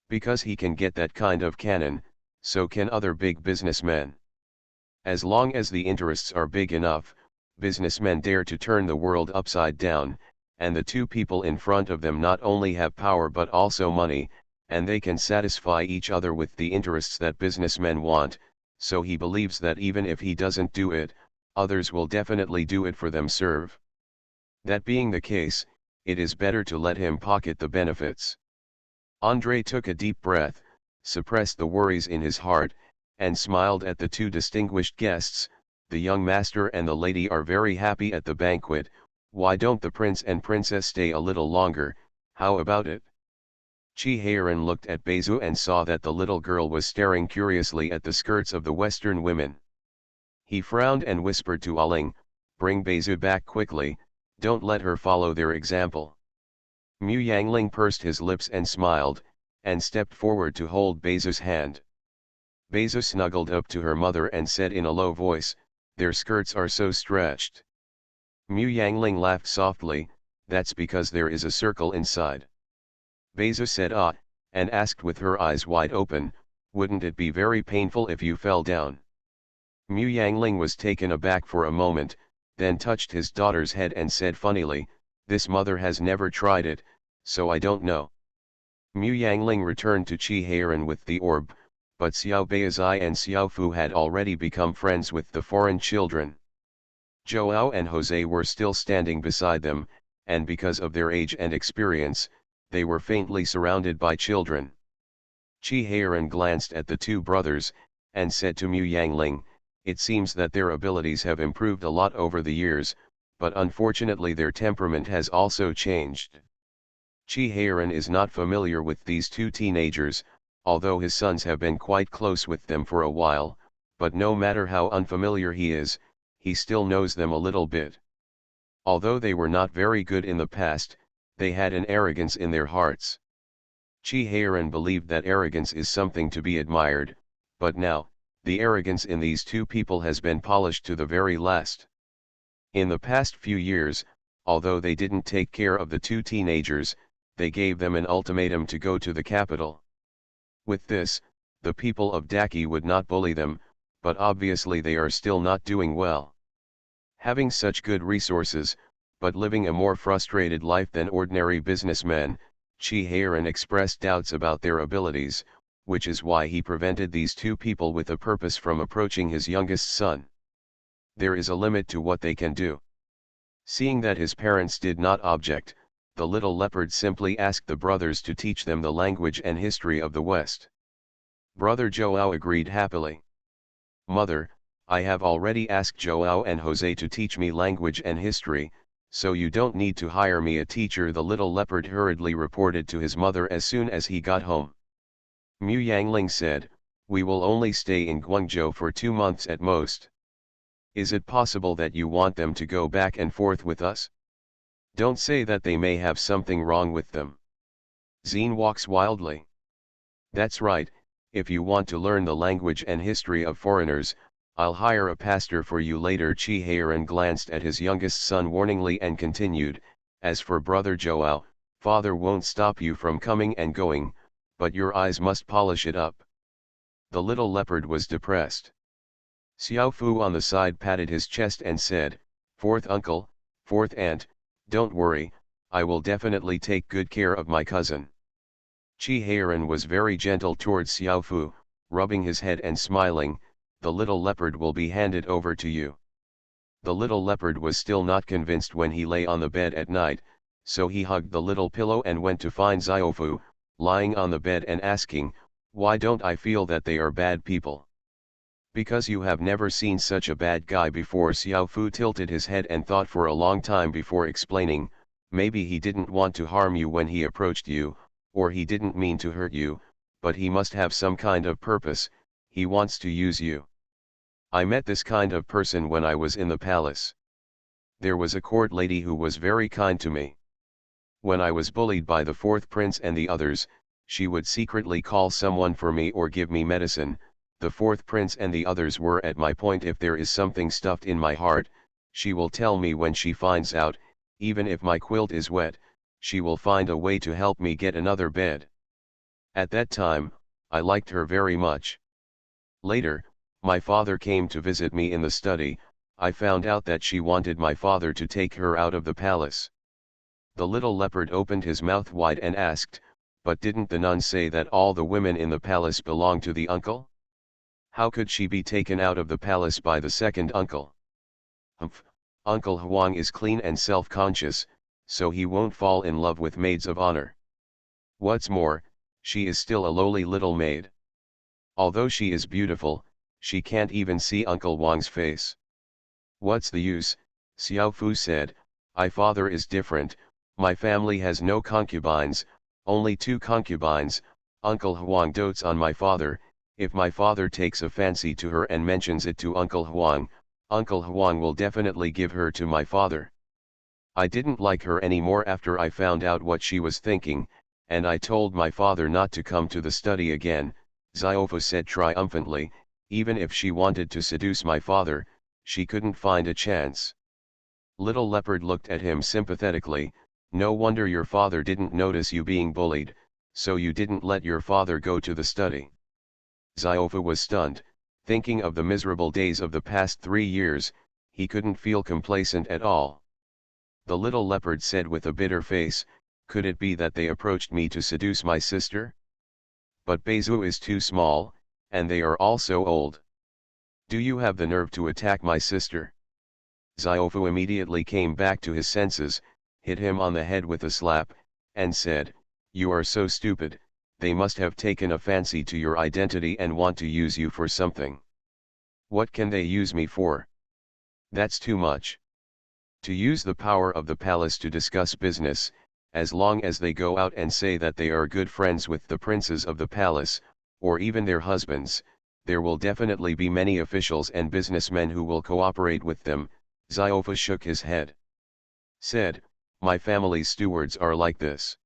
Because he can get that kind of cannon, so can other big businessmen. As long as the interests are big enough, businessmen dare to turn the world upside down, and the 2 people in front of them not only have power but also money, and they can satisfy each other with the interests that businessmen want, so he believes that even if he doesn't do it, others will definitely do it for them. That being the case, it is better to let him pocket the benefits. Andre took a deep breath, suppressed the worries in his heart, and smiled at the 2 distinguished guests. The young master and the lady are very happy at the banquet, why don't the prince and princess stay a little longer, how about it? Chi Heiran looked at Bezu and saw that the little girl was staring curiously at the skirts of the Western women. He frowned and whispered to Aling, bring Bezu back quickly, don't let her follow their example. Mu Yangling pursed his lips and smiled, and stepped forward to hold Bezu's hand. Bezu snuggled up to her mother and said in a low voice, their skirts are so stretched. Mu Yangling laughed softly, that's because there is a circle inside. Bezu said ah, and asked with her eyes wide open, wouldn't it be very painful if you fell down? Mu Yangling was taken aback for a moment, then touched his daughter's head and said funnily, this mother has never tried it, so I don't know. Mu Yangling returned to Chi Heiran with the orb, but Xiao Beizai and Xiao Fu had already become friends with the foreign children. Joao and Jose were still standing beside them, and because of their age and experience, they were faintly surrounded by children. Chi Heiran glanced at the 2 brothers, and said to Mu Yangling, it seems that their abilities have improved a lot over the years, but unfortunately their temperament has also changed. Chi Heiran is not familiar with these 2 teenagers, although his sons have been quite close with them for a while, but no matter how unfamiliar he is, he still knows them a little bit. Although they were not very good in the past, they had an arrogance in their hearts. Chi Heiran believed that arrogance is something to be admired, but now, the arrogance in these 2 people has been polished to the very last. In the past few years, although they didn't take care of the 2 teenagers, they gave them an ultimatum to go to the capital. With this, the people of Daki would not bully them, but obviously they are still not doing well. Having such good resources, but living a more frustrated life than ordinary businessmen, Chi Heiran expressed doubts about their abilities, which is why he prevented these 2 people with a purpose from approaching his youngest son. There is a limit to what they can do. Seeing that his parents did not object, the little leopard simply asked the brothers to teach them the language and history of the West. Brother Joao agreed happily. Mother, I have already asked Joao and Jose to teach me language and history, so you don't need to hire me a teacher, the little leopard hurriedly reported to his mother as soon as he got home. Mu Yangling said, we will only stay in Guangzhou for 2 months at most. Is it possible that you want them to go back and forth with us? Don't say that they may have something wrong with them. Zine walks wildly. That's right, if you want to learn the language and history of foreigners, I'll hire a pastor for you later. Chi Heiran glanced at his youngest son warningly and continued, as for brother Joao, father won't stop you from coming and going, but your eyes must polish it up. The little leopard was depressed. Xiao Fu on the side patted his chest and said, fourth uncle, fourth aunt, don't worry, I will definitely take good care of my cousin. Chi Heiran was very gentle towards Xiao Fu, rubbing his head and smiling, the little leopard will be handed over to you. The little leopard was still not convinced when he lay on the bed at night, so he hugged the little pillow and went to find Xiao Fu, lying on the bed and asking, why don't I feel that they are bad people? Because you have never seen such a bad guy before. Xiao Fu tilted his head and thought for a long time before explaining, maybe he didn't want to harm you when he approached you, or he didn't mean to hurt you, but he must have some kind of purpose, he wants to use you. I met this kind of person when I was in the palace. There was a court lady who was very kind to me. When I was bullied by the fourth prince and the others, she would secretly call someone for me or give me medicine. The fourth prince and the others were at my point. If there is something stuffed in my heart, she will tell me when she finds out, even if my quilt is wet, she will find a way to help me get another bed. At that time, I liked her very much. Later, my father came to visit me in the study. I found out that she wanted my father to take her out of the palace. The little leopard opened his mouth wide and asked, but didn't the nun say that all the women in the palace belong to the uncle? How could she be taken out of the palace by the second uncle? Humph, Uncle Huang is clean and self-conscious, so he won't fall in love with maids of honor. What's more, she is still a lowly little maid. Although she is beautiful, she can't even see Uncle Wang's face. What's the use? Xiao Fu said, my father is different, my family has no concubines, only 2 concubines, Uncle Huang dotes on my father. If my father takes a fancy to her and mentions it to Uncle Huang will definitely give her to my father. I didn't like her anymore after I found out what she was thinking, and I told my father not to come to the study again. Xiaofu said triumphantly, even if she wanted to seduce my father, she couldn't find a chance. Little leopard looked at him sympathetically, no wonder your father didn't notice you being bullied, so you didn't let your father go to the study. Xiaofu was stunned, thinking of the miserable days of the past 3 years, he couldn't feel complacent at all. The little leopard said with a bitter face, could it be that they approached me to seduce my sister? But Beizhu is too small, and they are all so old. Do you have the nerve to attack my sister? Xiaofu immediately came back to his senses, hit him on the head with a slap, and said, you are so stupid, they must have taken a fancy to your identity and want to use you for something. What can they use me for? That's too much. To use the power of the palace to discuss business, as long as they go out and say that they are good friends with the princes of the palace, or even their husbands, there will definitely be many officials and businessmen who will cooperate with them. Xiaofu shook his head. Said, my family's stewards are like this.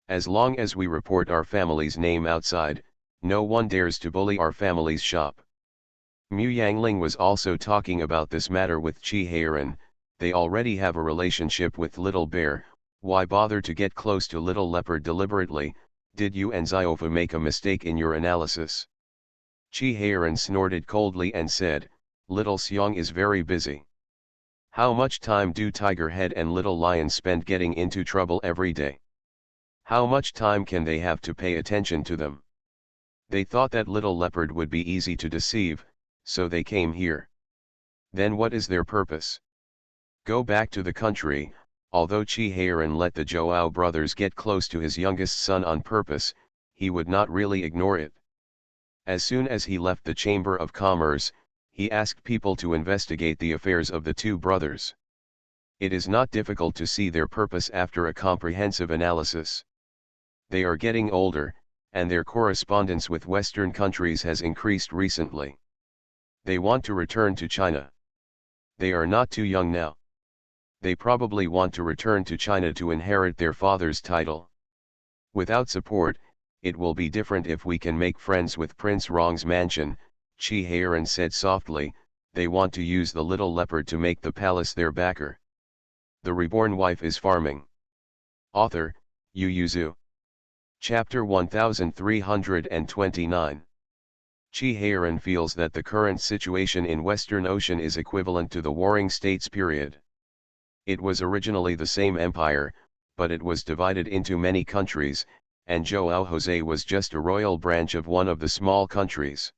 As long as we report our family's name outside, no one dares to bully our family's shop. Mu Yangling was also talking about this matter with Chi Heiran. They already have a relationship with Little Bear, why bother to get close to Little Leopard deliberately? Did you and Xiaofu make a mistake in your analysis? Chi Heiran snorted coldly and said, Little Xiong is very busy. How much time do Tiger Head and Little Lion spend getting into trouble every day? How much time can they have to pay attention to them? They thought that Little Leopard would be easy to deceive, so they came here. Then what is their purpose? Go back to the country. Although Chi Heiran let the Joao brothers get close to his youngest son on purpose, he would not really ignore it. As soon as he left the Chamber of Commerce, he asked people to investigate the affairs of the two brothers. It is not difficult to see their purpose after a comprehensive analysis. They are getting older, and their correspondence with Western countries has increased recently. They want to return to China. They are not too young now. They probably want to return to China to inherit their father's title. Without support, it will be different if we can make friends with Prince Rong's mansion, Chi Heiran said softly. They want to use the little leopard to make the palace their backer. The reborn wife is farming. Author, Yu Yuzu. Chapter 1329. Chi Heiran feels that the current situation in Western Ocean is equivalent to the Warring States period. It was originally the same empire, but it was divided into many countries, and Joao Jose was just a royal branch of one of the small countries.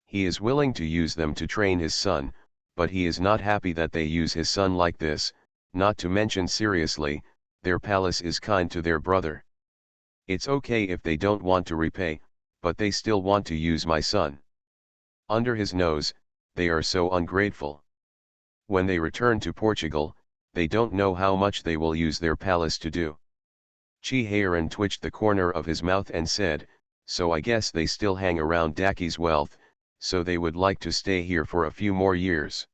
He is willing to use them to train his son, but he is not happy that they use his son like this, not to mention seriously, their palace is kind to their brother. It's okay if they don't want to repay, but they still want to use my son. Under his nose, they are so ungrateful. When they return to Portugal, they don't know how much they will use their palace to do. Chi Heiran twitched the corner of his mouth and said, so I guess they still hang around Daki's wealth, so they would like to stay here for a few more years.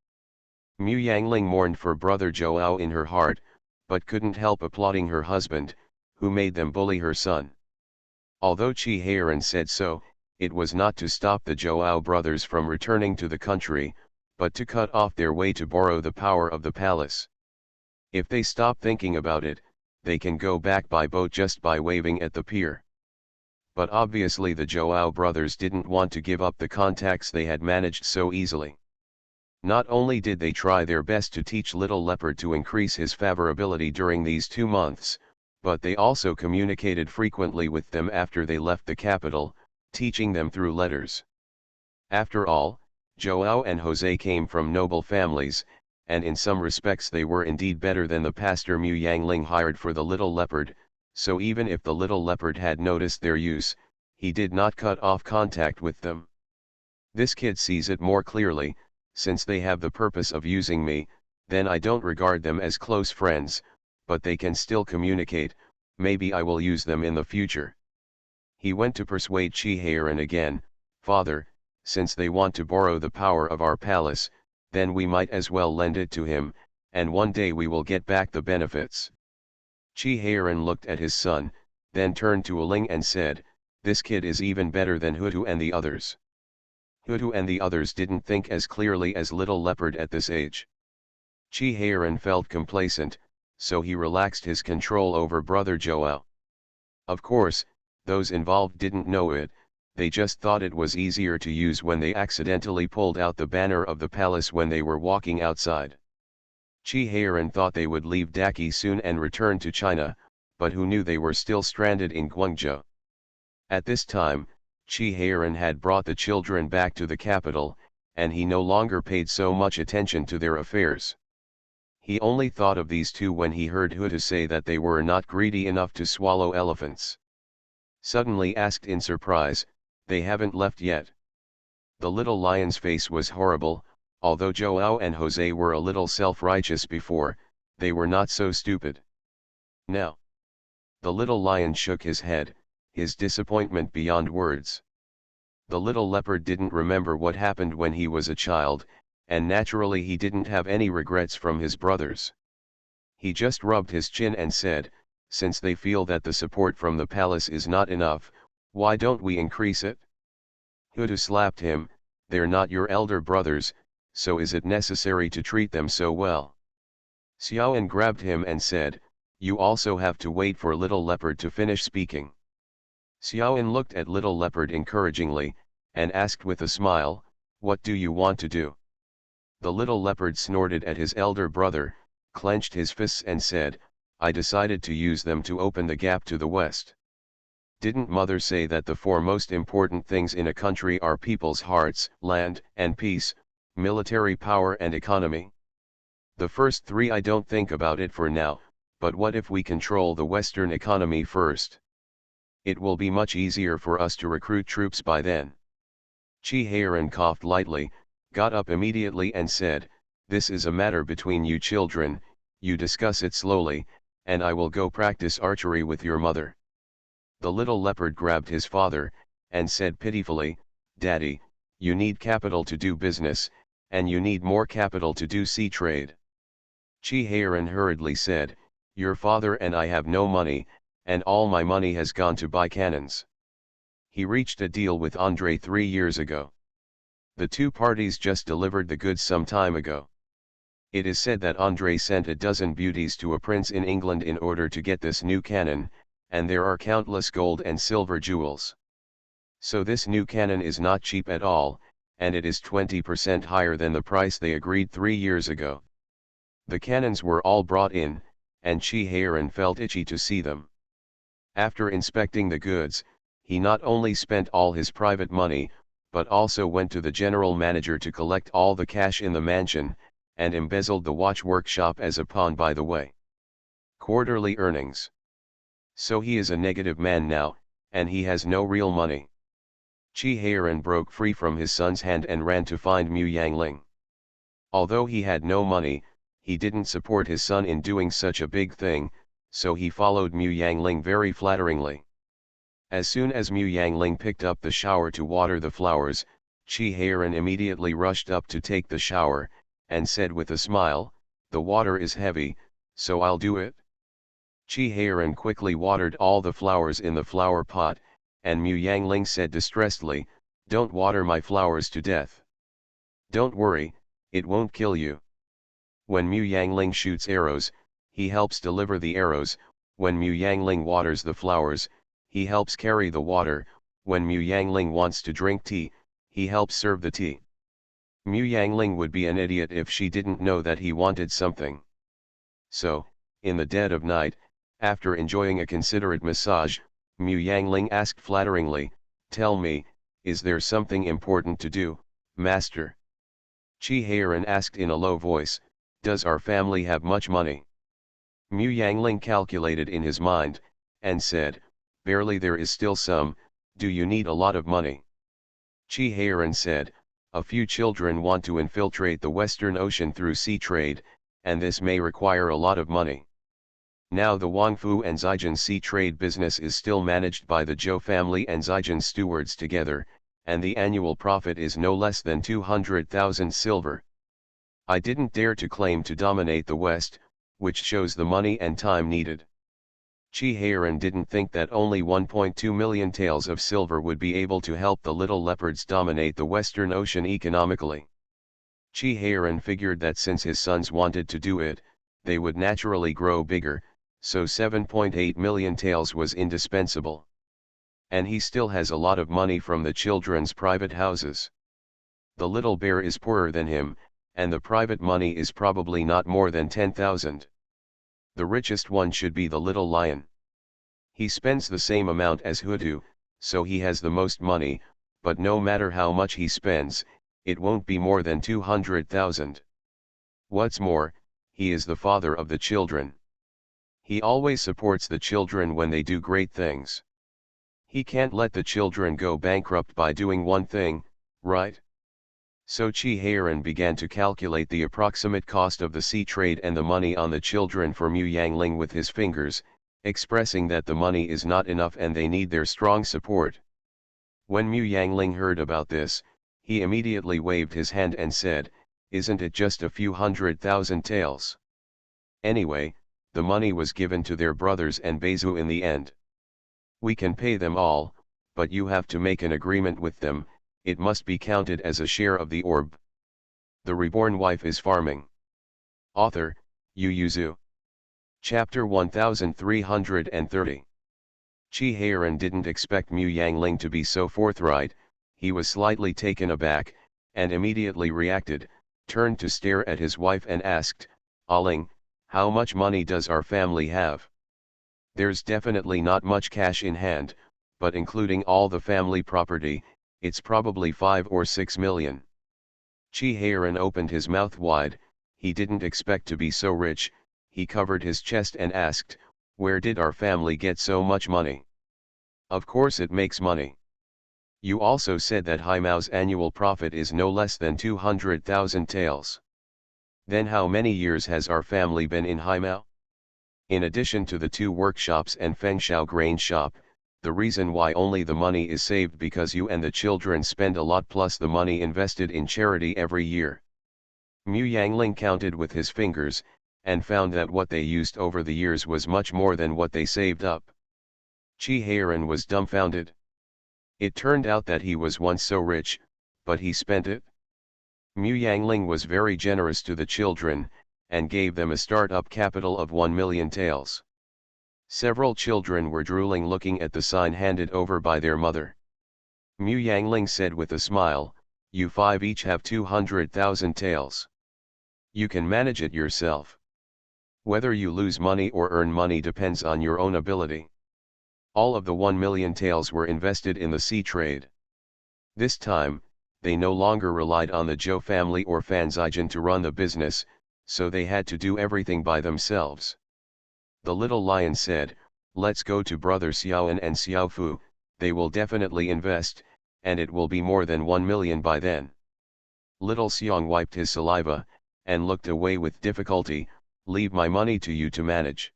Mu Yangling mourned for brother Joao in her heart, but couldn't help applauding her husband, who made them bully her son. Although Chi Heiran said so, it was not to stop the Joao brothers from returning to the country, but to cut off their way to borrow the power of the palace. If they stop thinking about it, they can go back by boat just by waving at the pier. But obviously the Joao brothers didn't want to give up the contacts they had managed so easily. Not only did they try their best to teach Little Leopard to increase his favorability during these 2 months, but they also communicated frequently with them after they left the capital, teaching them through letters. After all, Joao and Jose came from noble families, and in some respects they were indeed better than the pastor Mu Yangling hired for the Little Leopard, so even if the Little Leopard had noticed their use, he did not cut off contact with them. This kid sees it more clearly, since they have the purpose of using me, then I don't regard them as close friends, but they can still communicate, maybe I will use them in the future. He went to persuade Chi Heiran again, Father, since they want to borrow the power of our palace, then we might as well lend it to him, and one day we will get back the benefits. Chi Heiran looked at his son, then turned to Aling and said, this kid is even better than Hutu and the others. Hutu and the others didn't think as clearly as Little Leopard at this age. Chi Heiran felt complacent, so he relaxed his control over brother Joao. Of course, those involved didn't know it, they just thought it was easier to use when they accidentally pulled out the banner of the palace when they were walking outside. Chi Heiran thought they would leave Daki soon and return to China, but who knew they were still stranded in Guangzhou. At this time, Chi Heiran had brought the children back to the capital, and he no longer paid so much attention to their affairs. He only thought of these two when he heard Hutu say that they were not greedy enough to swallow elephants. Suddenly asked in surprise, they haven't left yet. The little lion's face was horrible. Although Joao and Jose were a little self-righteous before, they were not so stupid. Now. The little lion shook his head, his disappointment beyond words. The Little Leopard didn't remember what happened when he was a child, and naturally he didn't have any regrets from his brothers. He just rubbed his chin and said, since they feel that the support from the palace is not enough, why don't we increase it? Hutu slapped him, they're not your elder brothers, so is it necessary to treat them so well? Xiaoan grabbed him and said, you also have to wait for Little Leopard to finish speaking. Xiaoan looked at Little Leopard encouragingly, and asked with a smile, what do you want to do? The Little Leopard snorted at his elder brother, clenched his fists and said, I decided to use them to open the gap to the west. Didn't Mother say that the 4 most important things in a country are people's hearts, land, and peace? military power and economy. The first three I don't think about it for now, but what if we control the Western economy first? It will be much easier for us to recruit troops by then. Chi-Heiran coughed lightly, got up immediately and said, "This is a matter between you children, you discuss it slowly, and I will go practice archery with your mother." The little leopard grabbed his father, and said pitifully, "Daddy, you need capital to do business, and you need more capital to do sea trade." Chi-Heiran hurriedly said, "Your father and I have no money, and all my money has gone to buy cannons. He reached a deal with Andre 3 years ago. The two parties just delivered the goods some time ago. It is said that Andre sent a dozen beauties to a prince in England in order to get this new cannon, and there are countless gold and silver jewels. So this new cannon is not cheap at all, and it is 20% higher than the price they agreed 3 years ago." The cannons were all brought in, and Chi-Heiran felt itchy to see them. After inspecting the goods, he not only spent all his private money, but also went to the general manager to collect all the cash in the mansion, and embezzled the watch workshop as a pawn by the way. Quarterly earnings. So he is a negative man now, and he has no real money. Chi-Heiran broke free from his son's hand and ran to find Mu Yangling. Although he had no money, he didn't support his son in doing such a big thing, so he followed Mu Yangling very flatteringly. As soon as Mu Yangling picked up the shower to water the flowers, Chi-Heiran immediately rushed up to take the shower, and said with a smile, "The water is heavy, so I'll do it." Chi-Heiran quickly watered all the flowers in the flower pot, and Mu Yangling said distressedly, "Don't water my flowers to death. Don't worry, it won't kill you." When Mu Yangling shoots arrows, he helps deliver the arrows. When Mu Yangling waters the flowers, he helps carry the water. When Mu Yangling wants to drink tea, he helps serve the tea. Mu Yangling would be an idiot if she didn't know that he wanted something. So, in the dead of night, after enjoying a considerate massage, Mu Yangling asked flatteringly, "Tell me, is there something important to do, master?" Chi-Heiran asked in a low voice, "Does our family have much money?" Mu Yangling calculated in his mind, and said, "Barely, there is still some. Do you need a lot of money?" Chi-Heiran said, "A few children want to infiltrate the Western Ocean through sea trade, and this may require a lot of money. Now the Wangfu and Zijin sea trade business is still managed by the Zhou family and Zijin stewards together, and the annual profit is no less than 200,000 silver. I didn't dare to claim to dominate the West, which shows the money and time needed." Chi-Heiran didn't think that only 1.2 million taels of silver would be able to help the little leopards dominate the Western Ocean economically. Chi-Heiran figured that since his sons wanted to do it, they would naturally grow bigger, so 7.8 million taels was indispensable. And he still has a lot of money from the children's private houses. The little bear is poorer than him, and the private money is probably not more than 10,000. The richest one should be the little lion. He spends the same amount as Hutu, so he has the most money, but no matter how much he spends, it won't be more than 200,000. What's more, he is the father of the children. He always supports the children when they do great things. He can't let the children go bankrupt by doing one thing, right? So Chi-Heiran began to calculate the approximate cost of the sea trade and the money on the children for Mu Yangling with his fingers, expressing that the money is not enough and they need their strong support. When Mu Yangling heard about this, he immediately waved his hand and said, "Isn't it just a few 100,000 taels? Anyway, the money was given to their brothers and Bezu in the end. We can pay them all, but you have to make an agreement with them. It must be counted as a share of the orb." The Reborn Wife is Farming. Author, Yu Yuzu. Chapter 1330. Chi-Heiran didn't expect Mu Yangling to be so forthright. He was slightly taken aback, and immediately reacted, turned to stare at his wife and asked, "Aling, how much money does our family have?" "There's definitely not much cash in hand, but including all the family property, it's probably 5 or 6 million. Chi opened his mouth wide. He didn't expect to be so rich. He covered his chest and asked, "Where did our family get so much money?" "Of course it makes money. You also said that Haimao's annual profit is no less than 200,000 taels. Then how many years has our family been in Haimao? In addition to the 2 workshops and Fengshao grain shop, the reason why only the money is saved because you and the children spend a lot plus the money invested in charity every year." Mu Yangling counted with his fingers, and found that what they used over the years was much more than what they saved up. Chi Heiran was dumbfounded. It turned out that he was once so rich, but he spent it. Mu Yangling was very generous to the children, and gave them a start-up capital of 1 million taels. Several children were drooling looking at the sign handed over by their mother. Mu Yangling said with a smile, "You 5 each have 200,000 taels. You can manage it yourself. Whether you lose money or earn money depends on your own ability." All of the 1 million taels were invested in the sea trade. This time, they no longer relied on the Zhou family or Fan Zijin to run the business, so they had to do everything by themselves. The little lion said, "Let's go to brother Xiaoan and Xiaofu, they will definitely invest, and it will be more than 1 million by then." Little Xiang wiped his saliva, and looked away with difficulty. "Leave my money to you to manage.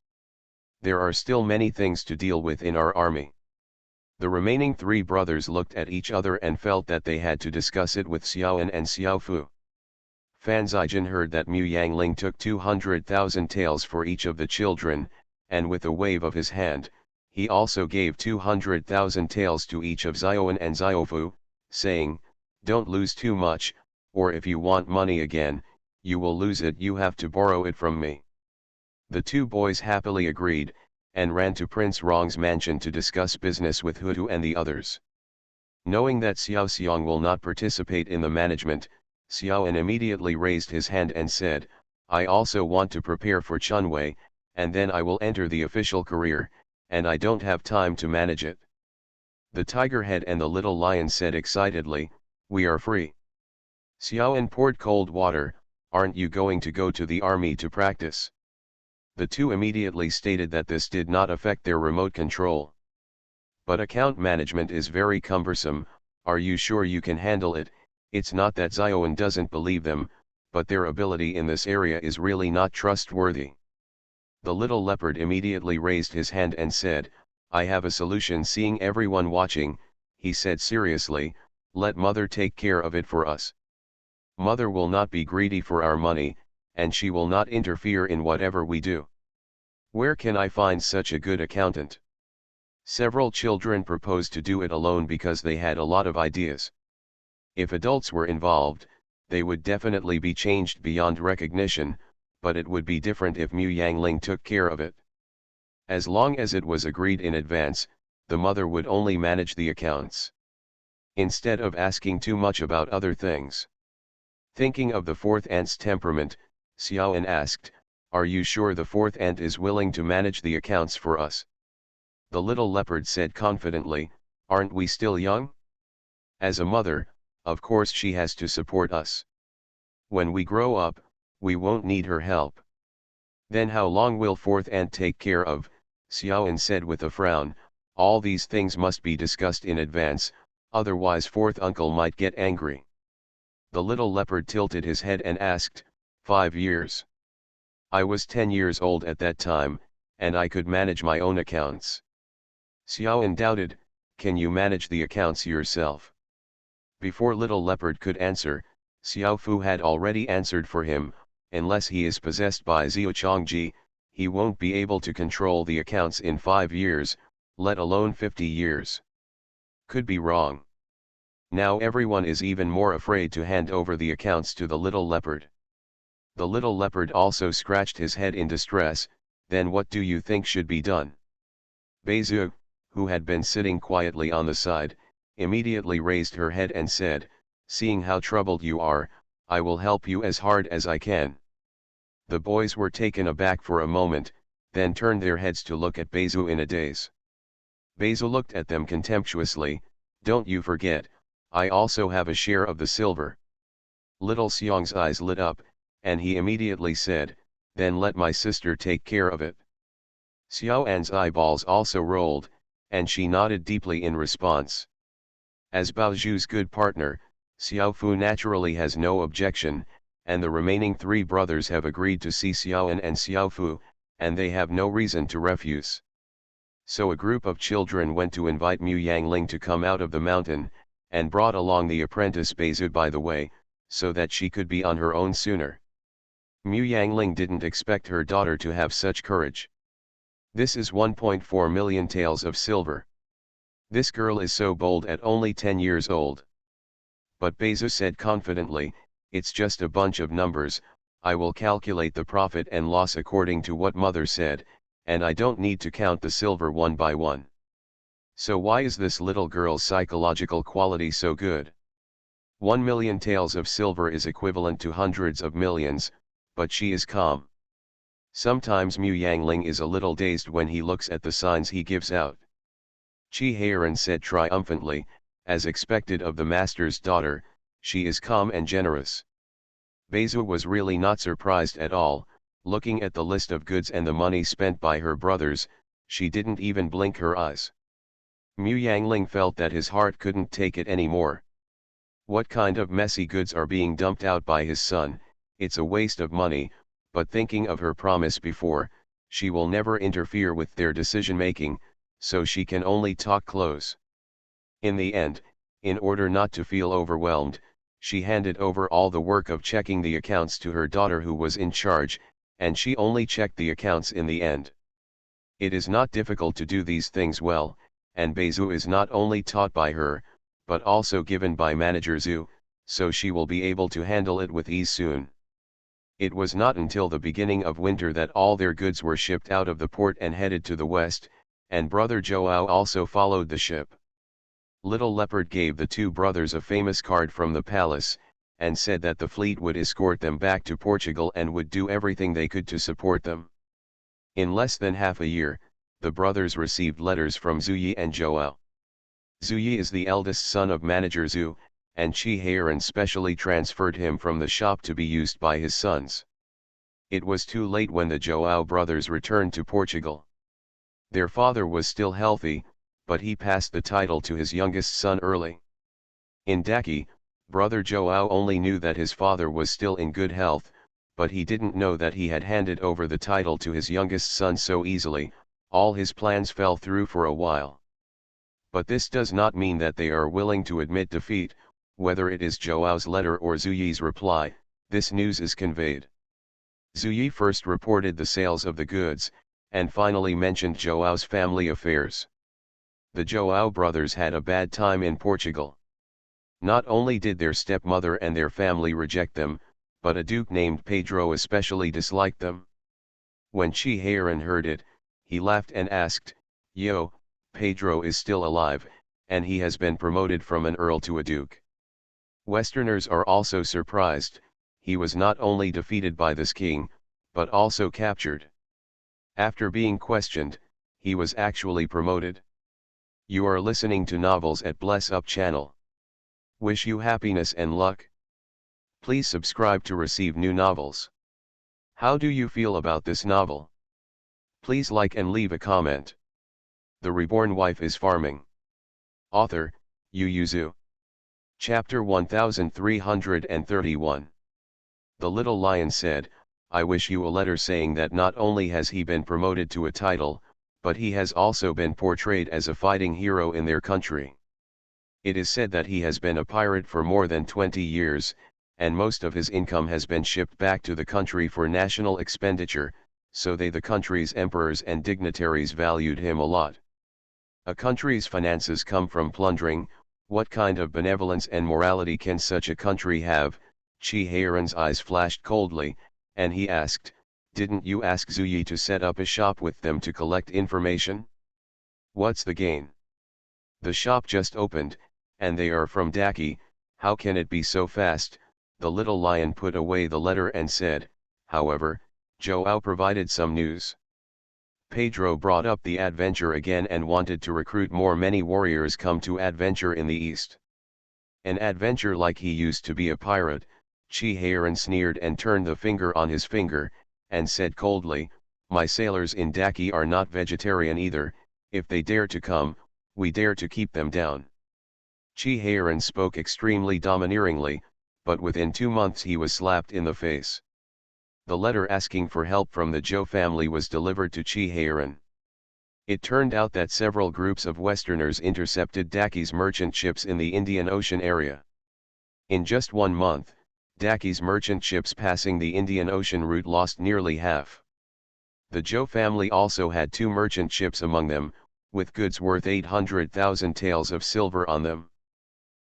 There are still many things to deal with in our army." The remaining 3 brothers looked at each other and felt that they had to discuss it with Xiaoan and Xiaofu. Fan Zijin heard that Mu Yangling took 200,000 taels for each of the children, and with a wave of his hand, he also gave 200,000 taels to each of Xiaoan and Xiaofu, saying, "Don't lose too much, or if you want money again, you will lose it. You have to borrow it from me." The 2 boys happily agreed, and ran to Prince Rong's mansion to discuss business with Hutu and the others. Knowing that Xiao Xiang will not participate in the management, Xiaoan immediately raised his hand and said, "I also want to prepare for Chunwei, and then I will enter the official career, and I don't have time to manage it." The tiger head and the little lion said excitedly, "We are free." Xiaoan poured cold water. "Aren't you going to go to the army to practice?" The 2 immediately stated that this did not affect their remote control. "But account management is very cumbersome. Are you sure you can handle it?" It's not that Xiaoan doesn't believe them, but their ability in this area is really not trustworthy. The little leopard immediately raised his hand and said, "I have a solution." Seeing everyone watching, he said seriously, "Let mother take care of it for us. Mother will not be greedy for our money, and she will not interfere in whatever we do." "Where can I find such a good accountant?" Several children proposed to do it alone because they had a lot of ideas. If adults were involved, they would definitely be changed beyond recognition, but it would be different if Mu Yangling took care of it. As long as it was agreed in advance, the mother would only manage the accounts, instead of asking too much about other things. Thinking of the 4th ant's temperament, Xiaoan asked, "Are you sure the 4th ant is willing to manage the accounts for us?" The little leopard said confidently, "Aren't we still young? As a mother, of course she has to support us. When we grow up, we won't need her help." "Then how long will 4th ant take care of?" Xiaoan said with a frown. "All these things must be discussed in advance, otherwise 4th uncle might get angry." The little leopard tilted his head and asked, 5 years. I was 10 years old at that time, and I could manage my own accounts. Xiaoan doubted, "Can you manage the accounts yourself?" Before little leopard could answer, Xiaofu had already answered for him, "Unless he is possessed by Xiaochangji, he won't be able to control the accounts in 5 years, let alone 50 years. Could be wrong." Now everyone is even more afraid to hand over the accounts to the little leopard. The little leopard also scratched his head in distress. "Then what do you think should be done?" Beizu, who had been sitting quietly on the side, immediately raised her head and said, "Seeing how troubled you are, I will help you as hard as I can." The boys were taken aback for a moment, then turned their heads to look at Beizu in a daze. Beizu looked at them contemptuously. "Don't you forget, I also have a share of the silver." Little Xiong's eyes lit up, and he immediately said, "Then let my sister take care of it." Xiao An's eyeballs also rolled, and she nodded deeply in response. As Bao Zhu's good partner, Xiao Fu naturally has no objection, and the remaining three brothers have agreed to see Xiao An and Xiao Fu, and they have no reason to refuse. So a group of children went to invite Mu Yangling to come out of the mountain, and brought along the apprentice Beizu by the way, so that she could be on her own sooner. Mu Yangling didn't expect her daughter to have such courage. This is 1.4 million taels of silver. This girl is so bold at only 10 years old. But Beizu said confidently, "It's just a bunch of numbers, I will calculate the profit and loss according to what mother said, and I don't need to count the silver one by one." So why is this little girl's psychological quality so good? 1 million taels of silver is equivalent to hundreds of millions, but she is calm. Sometimes Mu Yangling is a little dazed when he looks at the signs he gives out. Qi Heiran said triumphantly, as expected of the master's daughter, she is calm and generous. Beizu was really not surprised at all. Looking at the list of goods and the money spent by her brothers, she didn't even blink her eyes. Mu Yangling felt that his heart couldn't take it anymore. What kind of messy goods are being dumped out by his son? It's a waste of money, but thinking of her promise before, she will never interfere with their decision-making, so she can only talk close. In the end, in order not to feel overwhelmed, she handed over all the work of checking the accounts to her daughter who was in charge, and she only checked the accounts in the end. It is not difficult to do these things well, and Beizu is not only taught by her, but also given by Manager Zhu, so she will be able to handle it with ease soon. It was not until the beginning of winter that all their goods were shipped out of the port and headed to the west, and brother Joao also followed the ship. Little Leopard gave the two brothers a famous card from the palace, and said that the fleet would escort them back to Portugal and would do everything they could to support them. In less than half a year, the brothers received letters from Zuyi and Joao. Zuyi is the eldest son of Manager Zhu, and Qi Heiran specially transferred him from the shop to be used by his sons. It was too late when the Joao brothers returned to Portugal. Their father was still healthy, but he passed the title to his youngest son early. In Daki, brother Joao only knew that his father was still in good health, but he didn't know that he had handed over the title to his youngest son so easily. All his plans fell through for a while. But this does not mean that they are willing to admit defeat. Whether it is Joao's letter or Zuyi's reply, this news is conveyed. Zuyi first reported the sales of the goods, and finally mentioned Joao's family affairs. The Joao brothers had a bad time in Portugal. Not only did their stepmother and their family reject them, but a duke named Pedro especially disliked them. When Qi Heiran heard it, he laughed and asked, "Yo, Pedro is still alive, and he has been promoted from an earl to a duke." Westerners are also surprised. He was not only defeated by this king, but also captured. After being questioned, he was actually promoted. You are listening to Novels at Bless Up channel. Wish you happiness and luck. Please subscribe to receive new novels. How do you feel about this novel? Please like and leave a comment. The Reborn Wife is Farming. Author, Yu Yuzu. Chapter 1331. The little lion said, "I wish you a letter saying that not only has he been promoted to a title, but he has also been portrayed as a fighting hero in their country. It is said that he has been a pirate for more than 20 years, and most of his income has been shipped back to the country for national expenditure, so the country's emperors and dignitaries valued him a lot. A country's finances come from plundering. What kind of benevolence and morality can such a country have?" Qi Heiran's eyes flashed coldly, and he asked, "Didn't you ask Zuyi to set up a shop with them to collect information? What's the gain? The shop just opened, and they are from Daki. How can it be so fast?" The little lion put away the letter and said, "However, Joao provided some news. Pedro brought up the adventure again and wanted to recruit more. Many warriors come to adventure in the east. An adventure like he used to be a pirate." Chi sneered and turned the finger on his finger, and said coldly, "My sailors in Daki are not vegetarian either. If they dare to come, we dare to keep them down." Chi spoke extremely domineeringly, but within 2 months he was slapped in the face. The letter asking for help from the Zhou family was delivered to Chi. It turned out that several groups of Westerners intercepted Daki's merchant ships in the Indian Ocean area. In just 1 month, Daki's merchant ships passing the Indian Ocean route lost nearly half. The Zhou family also had 2 merchant ships among them, with goods worth 800,000 taels of silver on them.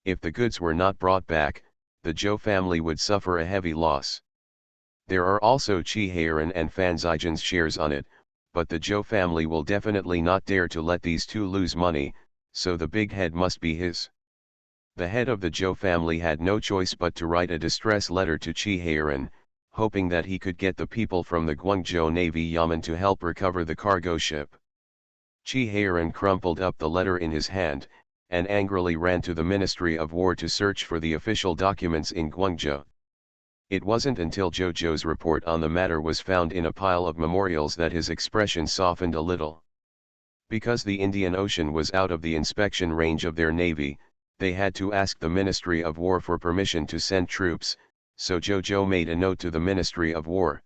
If the goods were not brought back, the Zhou family would suffer a heavy loss. There are also Chi and Fan Zijian's shares on it, but the Zhou family will definitely not dare to let these 2 lose money, so the big head must be his. The head of the Zhou family had no choice but to write a distress letter to Chi, hoping that he could get the people from the Guangzhou Navy Yamen to help recover the cargo ship. Chi crumpled up the letter in his hand, and angrily ran to the Ministry of War to search for the official documents in Guangzhou. It wasn't until Zhou's report on the matter was found in a pile of memorials that his expression softened a little. Because the Indian Ocean was out of the inspection range of their navy, they had to ask the Ministry of War for permission to send troops, so Zhou made a note to the Ministry of War.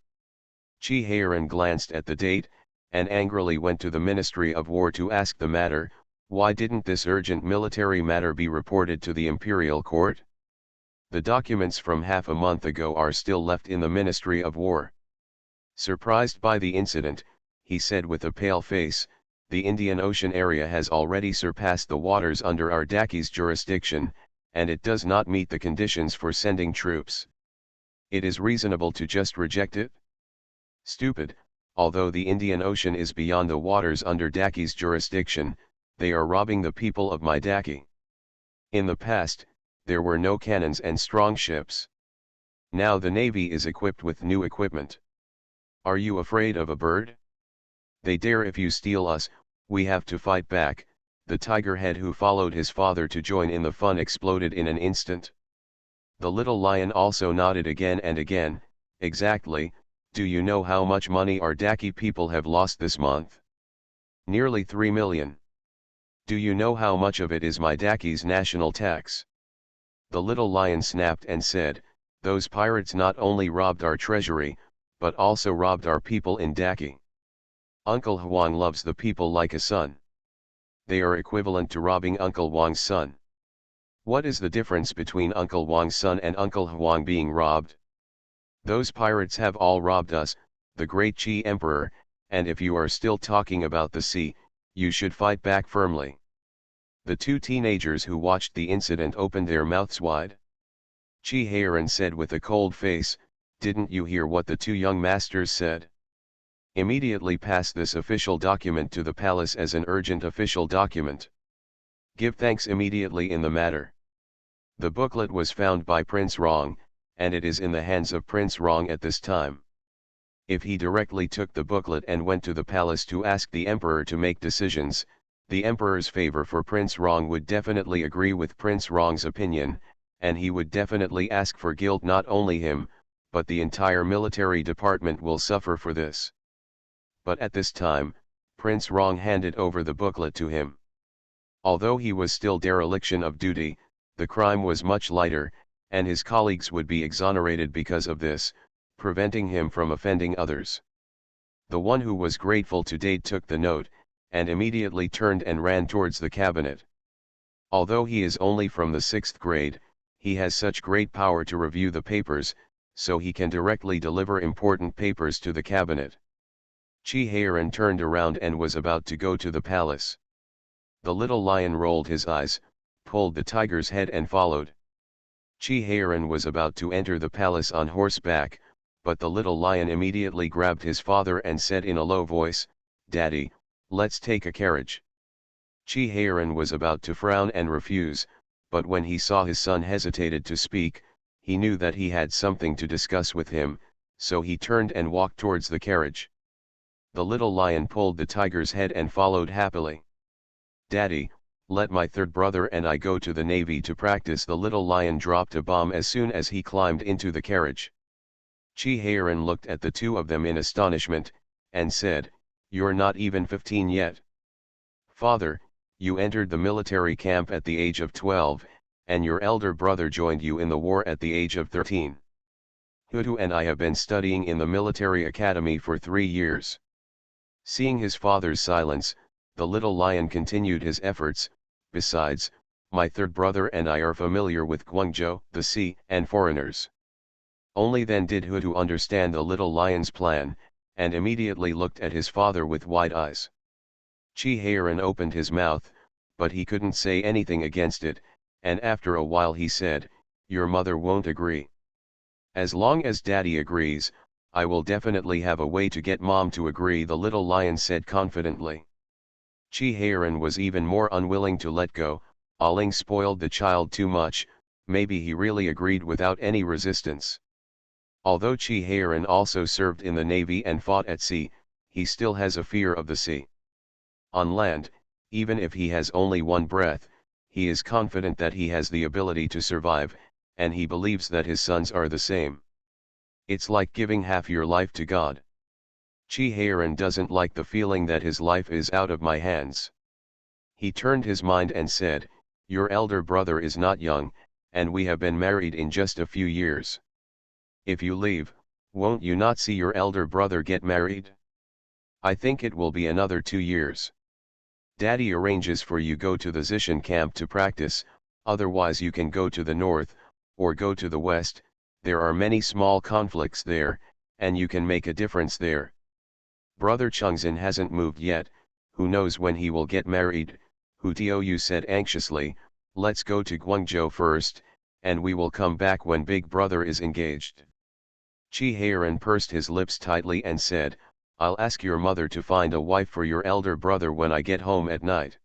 Chi glanced at the date, and angrily went to the Ministry of War to ask the matter, why didn't this urgent military matter be reported to the Imperial Court? The documents from half a month ago are still left in the Ministry of War. Surprised by the incident, he said with a pale face, the Indian Ocean area has already surpassed the waters under our Daki's jurisdiction, and it does not meet the conditions for sending troops. It is reasonable to just reject it? Stupid, although the Indian Ocean is beyond the waters under Daki's jurisdiction, they are robbing the people of my Daki. In the past, there were no cannons and strong ships. Now the Navy is equipped with new equipment. Are you afraid of a bird? They dare. If you steal us, we have to fight back. The tiger head who followed his father to join in the fun exploded in an instant. The little lion also nodded again and again. Exactly. Do you know how much money our Daki people have lost this month? Nearly 3 million. Do you know how much of it is my Daki's national tax? The little lion snapped and said, those pirates not only robbed our treasury, but also robbed our people in Daki. Uncle Huang loves the people like a son. They are equivalent to robbing Uncle Wang's son. What is the difference between Uncle Wang's son and Uncle Huang being robbed? Those pirates have all robbed us, the great Qi Emperor, and if you are still talking about the sea, you should fight back firmly. The 2 teenagers who watched the incident opened their mouths wide. Chi said with a cold face, didn't you hear what the 2 young masters said? Immediately pass this official document to the palace as an urgent official document. Give thanks immediately in the matter. The booklet was found by Prince Rong, and it is in the hands of Prince Rong at this time. If he directly took the booklet and went to the palace to ask the emperor to make decisions, the emperor's favor for Prince Rong would definitely agree with Prince Rong's opinion, and he would definitely ask for guilt. Not only him, but the entire military department will suffer for this. But at this time, Prince Rong handed over the booklet to him. Although he was still dereliction of duty, the crime was much lighter, and his colleagues would be exonerated because of this, preventing him from offending others. The one who was grateful to date took the note, and immediately turned and ran towards the cabinet. Although he is only from the 6th grade, he has such great power to review the papers, so he can directly deliver important papers to the cabinet. Chi turned around and was about to go to the palace. The little lion rolled his eyes, pulled the tiger's head and followed. Chi was about to enter the palace on horseback, but the little lion immediately grabbed his father and said in a low voice, Daddy, let's take a carriage. Chi was about to frown and refuse, but when he saw his son hesitated to speak, he knew that he had something to discuss with him, so he turned and walked towards the carriage. The little lion pulled the tiger's head and followed happily. Daddy, let my third brother and I go to the navy to practice. The little lion dropped a bomb as soon as he climbed into the carriage. Chi-Heiran looked at the two of them in astonishment, and said, "You're not even 15 yet. Father, you entered the military camp at the age of 12, and your elder brother joined you in the war at the age of 13. Hutu and I have been studying in the military academy for 3 years." Seeing his father's silence, the little lion continued his efforts. "Besides, my third brother and I are familiar with Guangzhou, the sea, and foreigners." Only then did Hutu understand the little lion's plan, and immediately looked at his father with wide eyes. Chi-Heiran opened his mouth, but he couldn't say anything against it, and after a while he said, "Your mother won't agree." "As long as Daddy agrees, I will definitely have a way to get Mom to agree," the little lion said confidently. Chi-Heiran was even more unwilling to let go. Aling spoiled the child too much, maybe he really agreed without any resistance. Although Chi-Heiran also served in the navy and fought at sea, he still has a fear of the sea. On land, even if he has only one breath, he is confident that he has the ability to survive, and he believes that his sons are the same. It's like giving half your life to God. Chi-Heiran doesn't like the feeling that his life is out of my hands. He turned his mind and said, "Your elder brother is not young, and we have been married in just a few years. If you leave, won't you not see your elder brother get married? I think it will be another 2 years. Daddy arranges for you go to the Zishan camp to practice, otherwise you can go to the north, or go to the west. There are many small conflicts there, and you can make a difference there. Brother Chungzin hasn't moved yet, who knows when he will get married." Hu Tiou said anxiously, "Let's go to Guangzhou first, and we will come back when big brother is engaged." Chi-Heiran pursed his lips tightly and said, "I'll ask your mother to find a wife for your elder brother when I get home at night."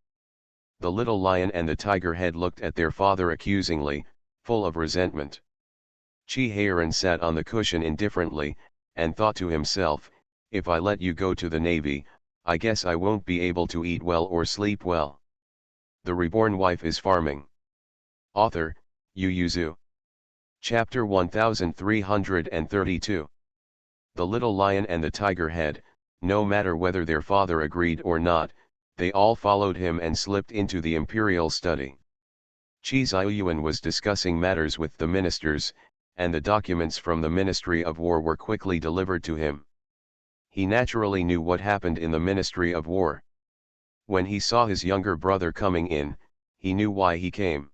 The little lion and the tiger head looked at their father accusingly, full of resentment. Chi-Heiran sat on the cushion indifferently, and thought to himself, "If I let you go to the navy, I guess I won't be able to eat well or sleep well." The Reborn Wife is Farming. Author, Yu Yuzu. Chapter 1332. The little lion and the tiger head, no matter whether their father agreed or not, they all followed him and slipped into the imperial study. Qi Ziyuan was discussing matters with the ministers, and the documents from the Ministry of War were quickly delivered to him. He naturally knew what happened in the Ministry of War. When he saw his younger brother coming in, he knew why he came.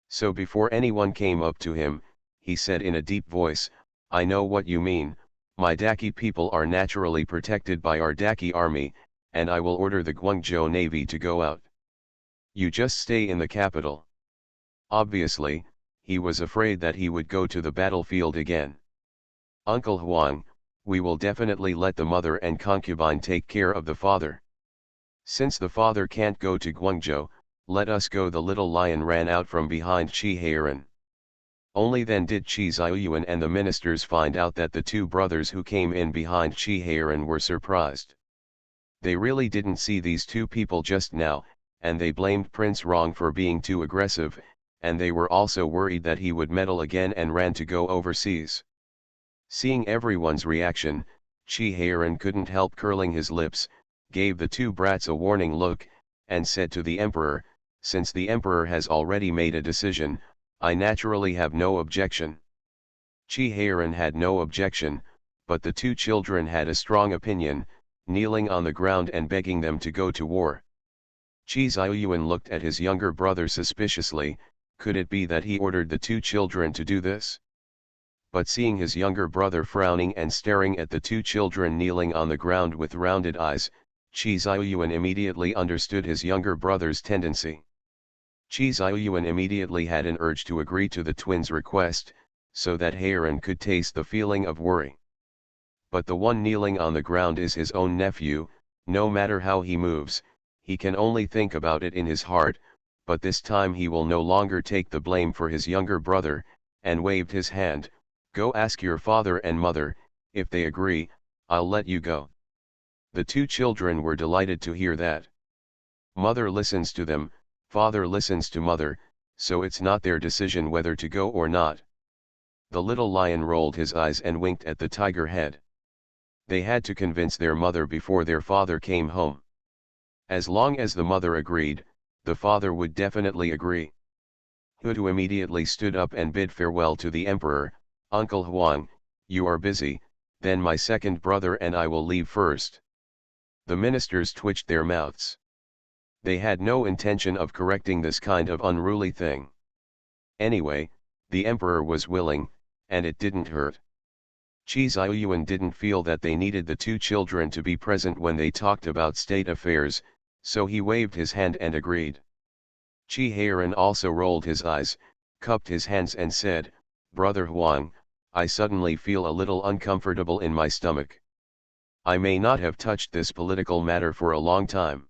So before anyone came up to him, he said in a deep voice, "I know what you mean. My Daki people are naturally protected by our Daki army, and I will order the Guangzhou Navy to go out. You just stay in the capital." Obviously, he was afraid that he would go to the battlefield again. "Uncle Huang, we will definitely let the mother and concubine take care of the father. Since the father can't go to Guangzhou, let us go." The little lion ran out from behind Chi-Heiran. Only then did Qi Ziyuan and the ministers find out that the two brothers who came in behind Chi-Heiran were surprised. They really didn't see these two people just now, and they blamed Prince Rong for being too aggressive, and they were also worried that he would meddle again and ran to go overseas. Seeing everyone's reaction, Chi-Heiran couldn't help curling his lips, gave the two brats a warning look, and said to the emperor, "Since the emperor has already made a decision, I naturally have no objection." Chi-Heiran had no objection, but the two children had a strong opinion, kneeling on the ground and begging them to go to war. Qi Ziyuan looked at his younger brother suspiciously. Could it be that he ordered the two children to do this? But seeing his younger brother frowning and staring at the two children kneeling on the ground with rounded eyes, Qi Ziyuan immediately understood his younger brother's tendency. Qi Ziyuan immediately had an urge to agree to the twins' request, so that Heiran could taste the feeling of worry. But the one kneeling on the ground is his own nephew. No matter how he moves, he can only think about it in his heart, but this time he will no longer take the blame for his younger brother, and waved his hand. "Go ask your father and mother, if they agree, I'll let you go." The two children were delighted to hear that. "Mother listens to them, Father listens to mother, so it's not their decision whether to go or not. The little lion rolled his eyes and winked at the tiger head. They had to convince their mother before their father came home. As long as the mother agreed, the father would definitely agree. Hutu immediately stood up and bid farewell to the emperor. Uncle Huang, you are busy, then my second brother and I will leave first. The ministers twitched their mouths. They had no intention of correcting this kind of unruly thing. Anyway, the emperor was willing, and it didn't hurt. Qi Ziyuan didn't feel that they needed the two children to be present when they talked about state affairs, so he waved his hand and agreed. Qi Heiran also rolled his eyes, cupped his hands and said, Brother Huang, I suddenly feel a little uncomfortable in my stomach. I may not have touched this political matter for a long time.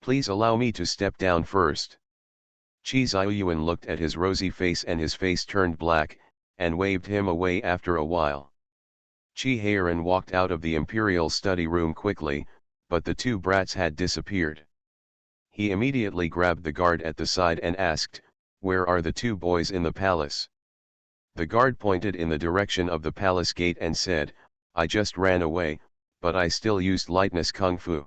Please allow me to step down first. Qi Ziyuan looked at his rosy face and his face turned black, and waved him away after a while. Qi Heiran walked out of the imperial study room quickly, but the two brats had disappeared. He immediately grabbed the guard at the side and asked, Where are the two boys in the palace? The guard pointed in the direction of the palace gate and said, I just ran away, but I still used lightness kung fu.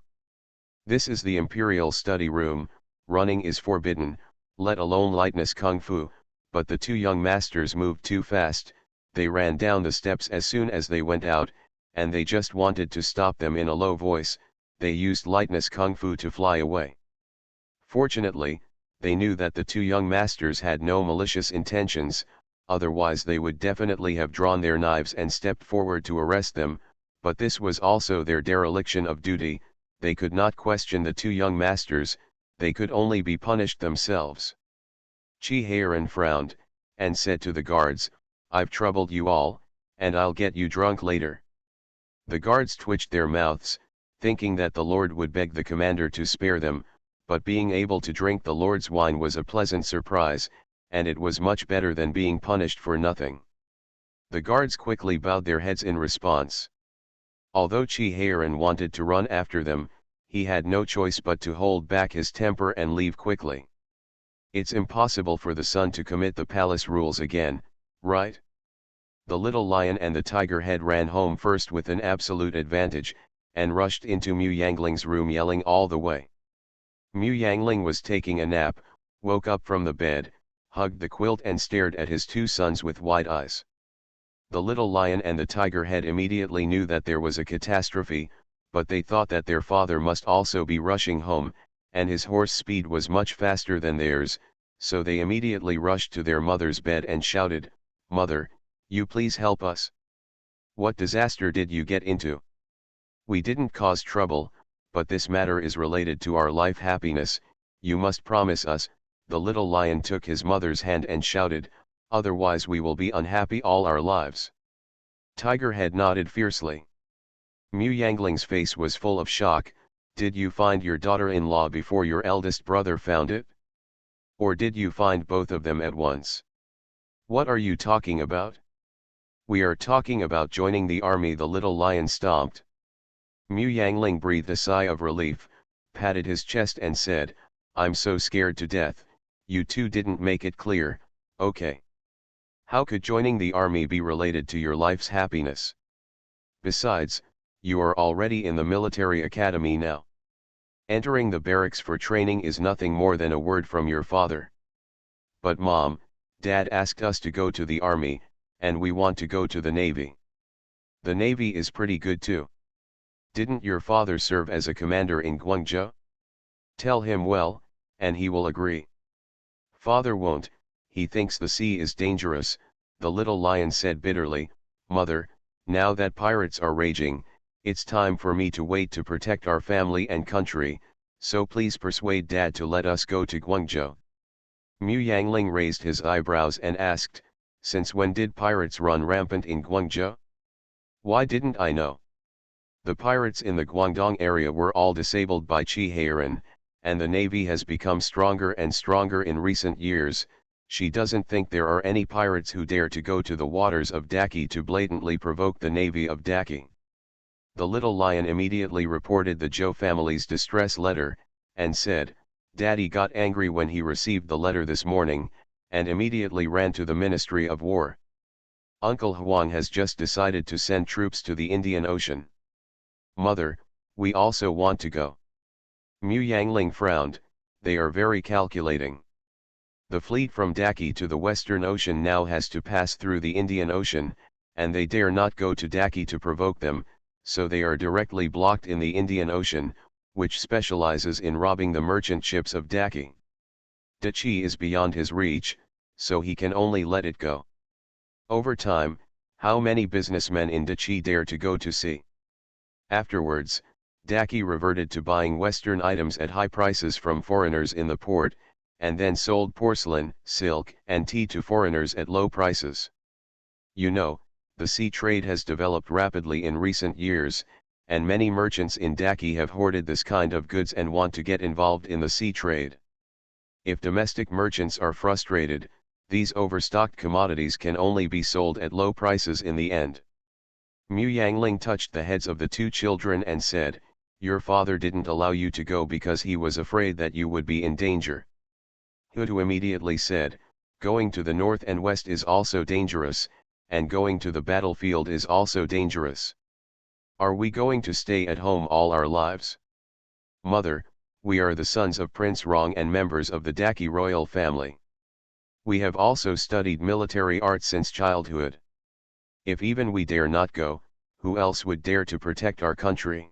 This is the imperial study room, running is forbidden, let alone lightness kung fu, but the two young masters moved too fast, they ran down the steps as soon as they went out, and they just wanted to stop them in a low voice, they used lightness kung fu to fly away. Fortunately, they knew that the two young masters had no malicious intentions, otherwise they would definitely have drawn their knives and stepped forward to arrest them, but this was also their dereliction of duty, they could not question the two young masters, they could only be punished themselves. Qi Heiran frowned, and said to the guards, I've troubled you all, and I'll get you drunk later. The guards twitched their mouths, thinking that the Lord would beg the commander to spare them, but being able to drink the Lord's wine was a pleasant surprise, and it was much better than being punished for nothing. The guards quickly bowed their heads in response. Although Qi Heiran wanted to run after them, he had no choice but to hold back his temper and leave quickly. It's impossible for the son to commit the palace rules again, right? The little lion and the tiger head ran home first with an absolute advantage, and rushed into Mu Yangling's room yelling all the way. Mu Yangling was taking a nap, woke up from the bed, hugged the quilt and stared at his two sons with wide eyes. The little lion and the tiger head immediately knew that there was a catastrophe, but they thought that their father must also be rushing home, and his horse speed was much faster than theirs, so they immediately rushed to their mother's bed and shouted, Mother, you please help us. What disaster did you get into? We didn't cause trouble, but this matter is related to our life happiness, you must promise us. The little lion took his mother's hand and shouted, otherwise we will be unhappy all our lives. Tiger Head nodded fiercely. Mu Yangling's face was full of shock. Did you find your daughter-in-law before your eldest brother found it? Or did you find both of them at once? What are you talking about? We are talking about joining the army. The little lion stomped. Mu Yangling breathed a sigh of relief, patted his chest and said, I'm so scared to death, you two didn't make it clear, okay. How could joining the army be related to your life's happiness? Besides, you are already in the military academy now. Entering the barracks for training is nothing more than a word from your father. But Mom, Dad asked us to go to the army, and we want to go to the Navy. The Navy is pretty good too. Didn't your father serve as a commander in Guangzhou? Tell him well, and he will agree. Father won't, he thinks the sea is dangerous, the little lion said bitterly. Mother, now that pirates are raging, it's time for me to wait to protect our family and country, so please persuade Dad to let us go to Guangzhou. Mu Yangling raised his eyebrows and asked, since when did pirates run rampant in Guangzhou? Why didn't I know? The pirates in the Guangdong area were all disabled by Qi Heiran, and the navy has become stronger and stronger in recent years. She doesn't think there are any pirates who dare to go to the waters of Daki to blatantly provoke the navy of Daki. The little lion immediately reported the Zhou family's distress letter, and said, Daddy got angry when he received the letter this morning, and immediately ran to the Ministry of War. Uncle Huang has just decided to send troops to the Indian Ocean. Mother, we also want to go. Mu Yangling frowned, they are very calculating. The fleet from Daki to the Western Ocean now has to pass through the Indian Ocean, and they dare not go to Daki to provoke them, so they are directly blocked in the Indian Ocean, which specializes in robbing the merchant ships of Daki. Dachi is beyond his reach, so he can only let it go. Over time, how many businessmen in Dachi dare to go to sea? Afterwards, Daki reverted to buying Western items at high prices from foreigners in the port, and then sold porcelain, silk, and tea to foreigners at low prices. You know, the sea trade has developed rapidly in recent years, and many merchants in Daki have hoarded this kind of goods and want to get involved in the sea trade. If domestic merchants are frustrated, these overstocked commodities can only be sold at low prices in the end. Mu Yangling touched the heads of the two children and said, "Your father didn't allow you to go because he was afraid that you would be in danger." Hutu immediately said, "Going to the north and west is also dangerous, and going to the battlefield is also dangerous. Are we going to stay at home all our lives? Mother, we are the sons of Prince Rong and members of the Daki royal family. We have also studied military art since childhood. If even we dare not go, who else would dare to protect our country?"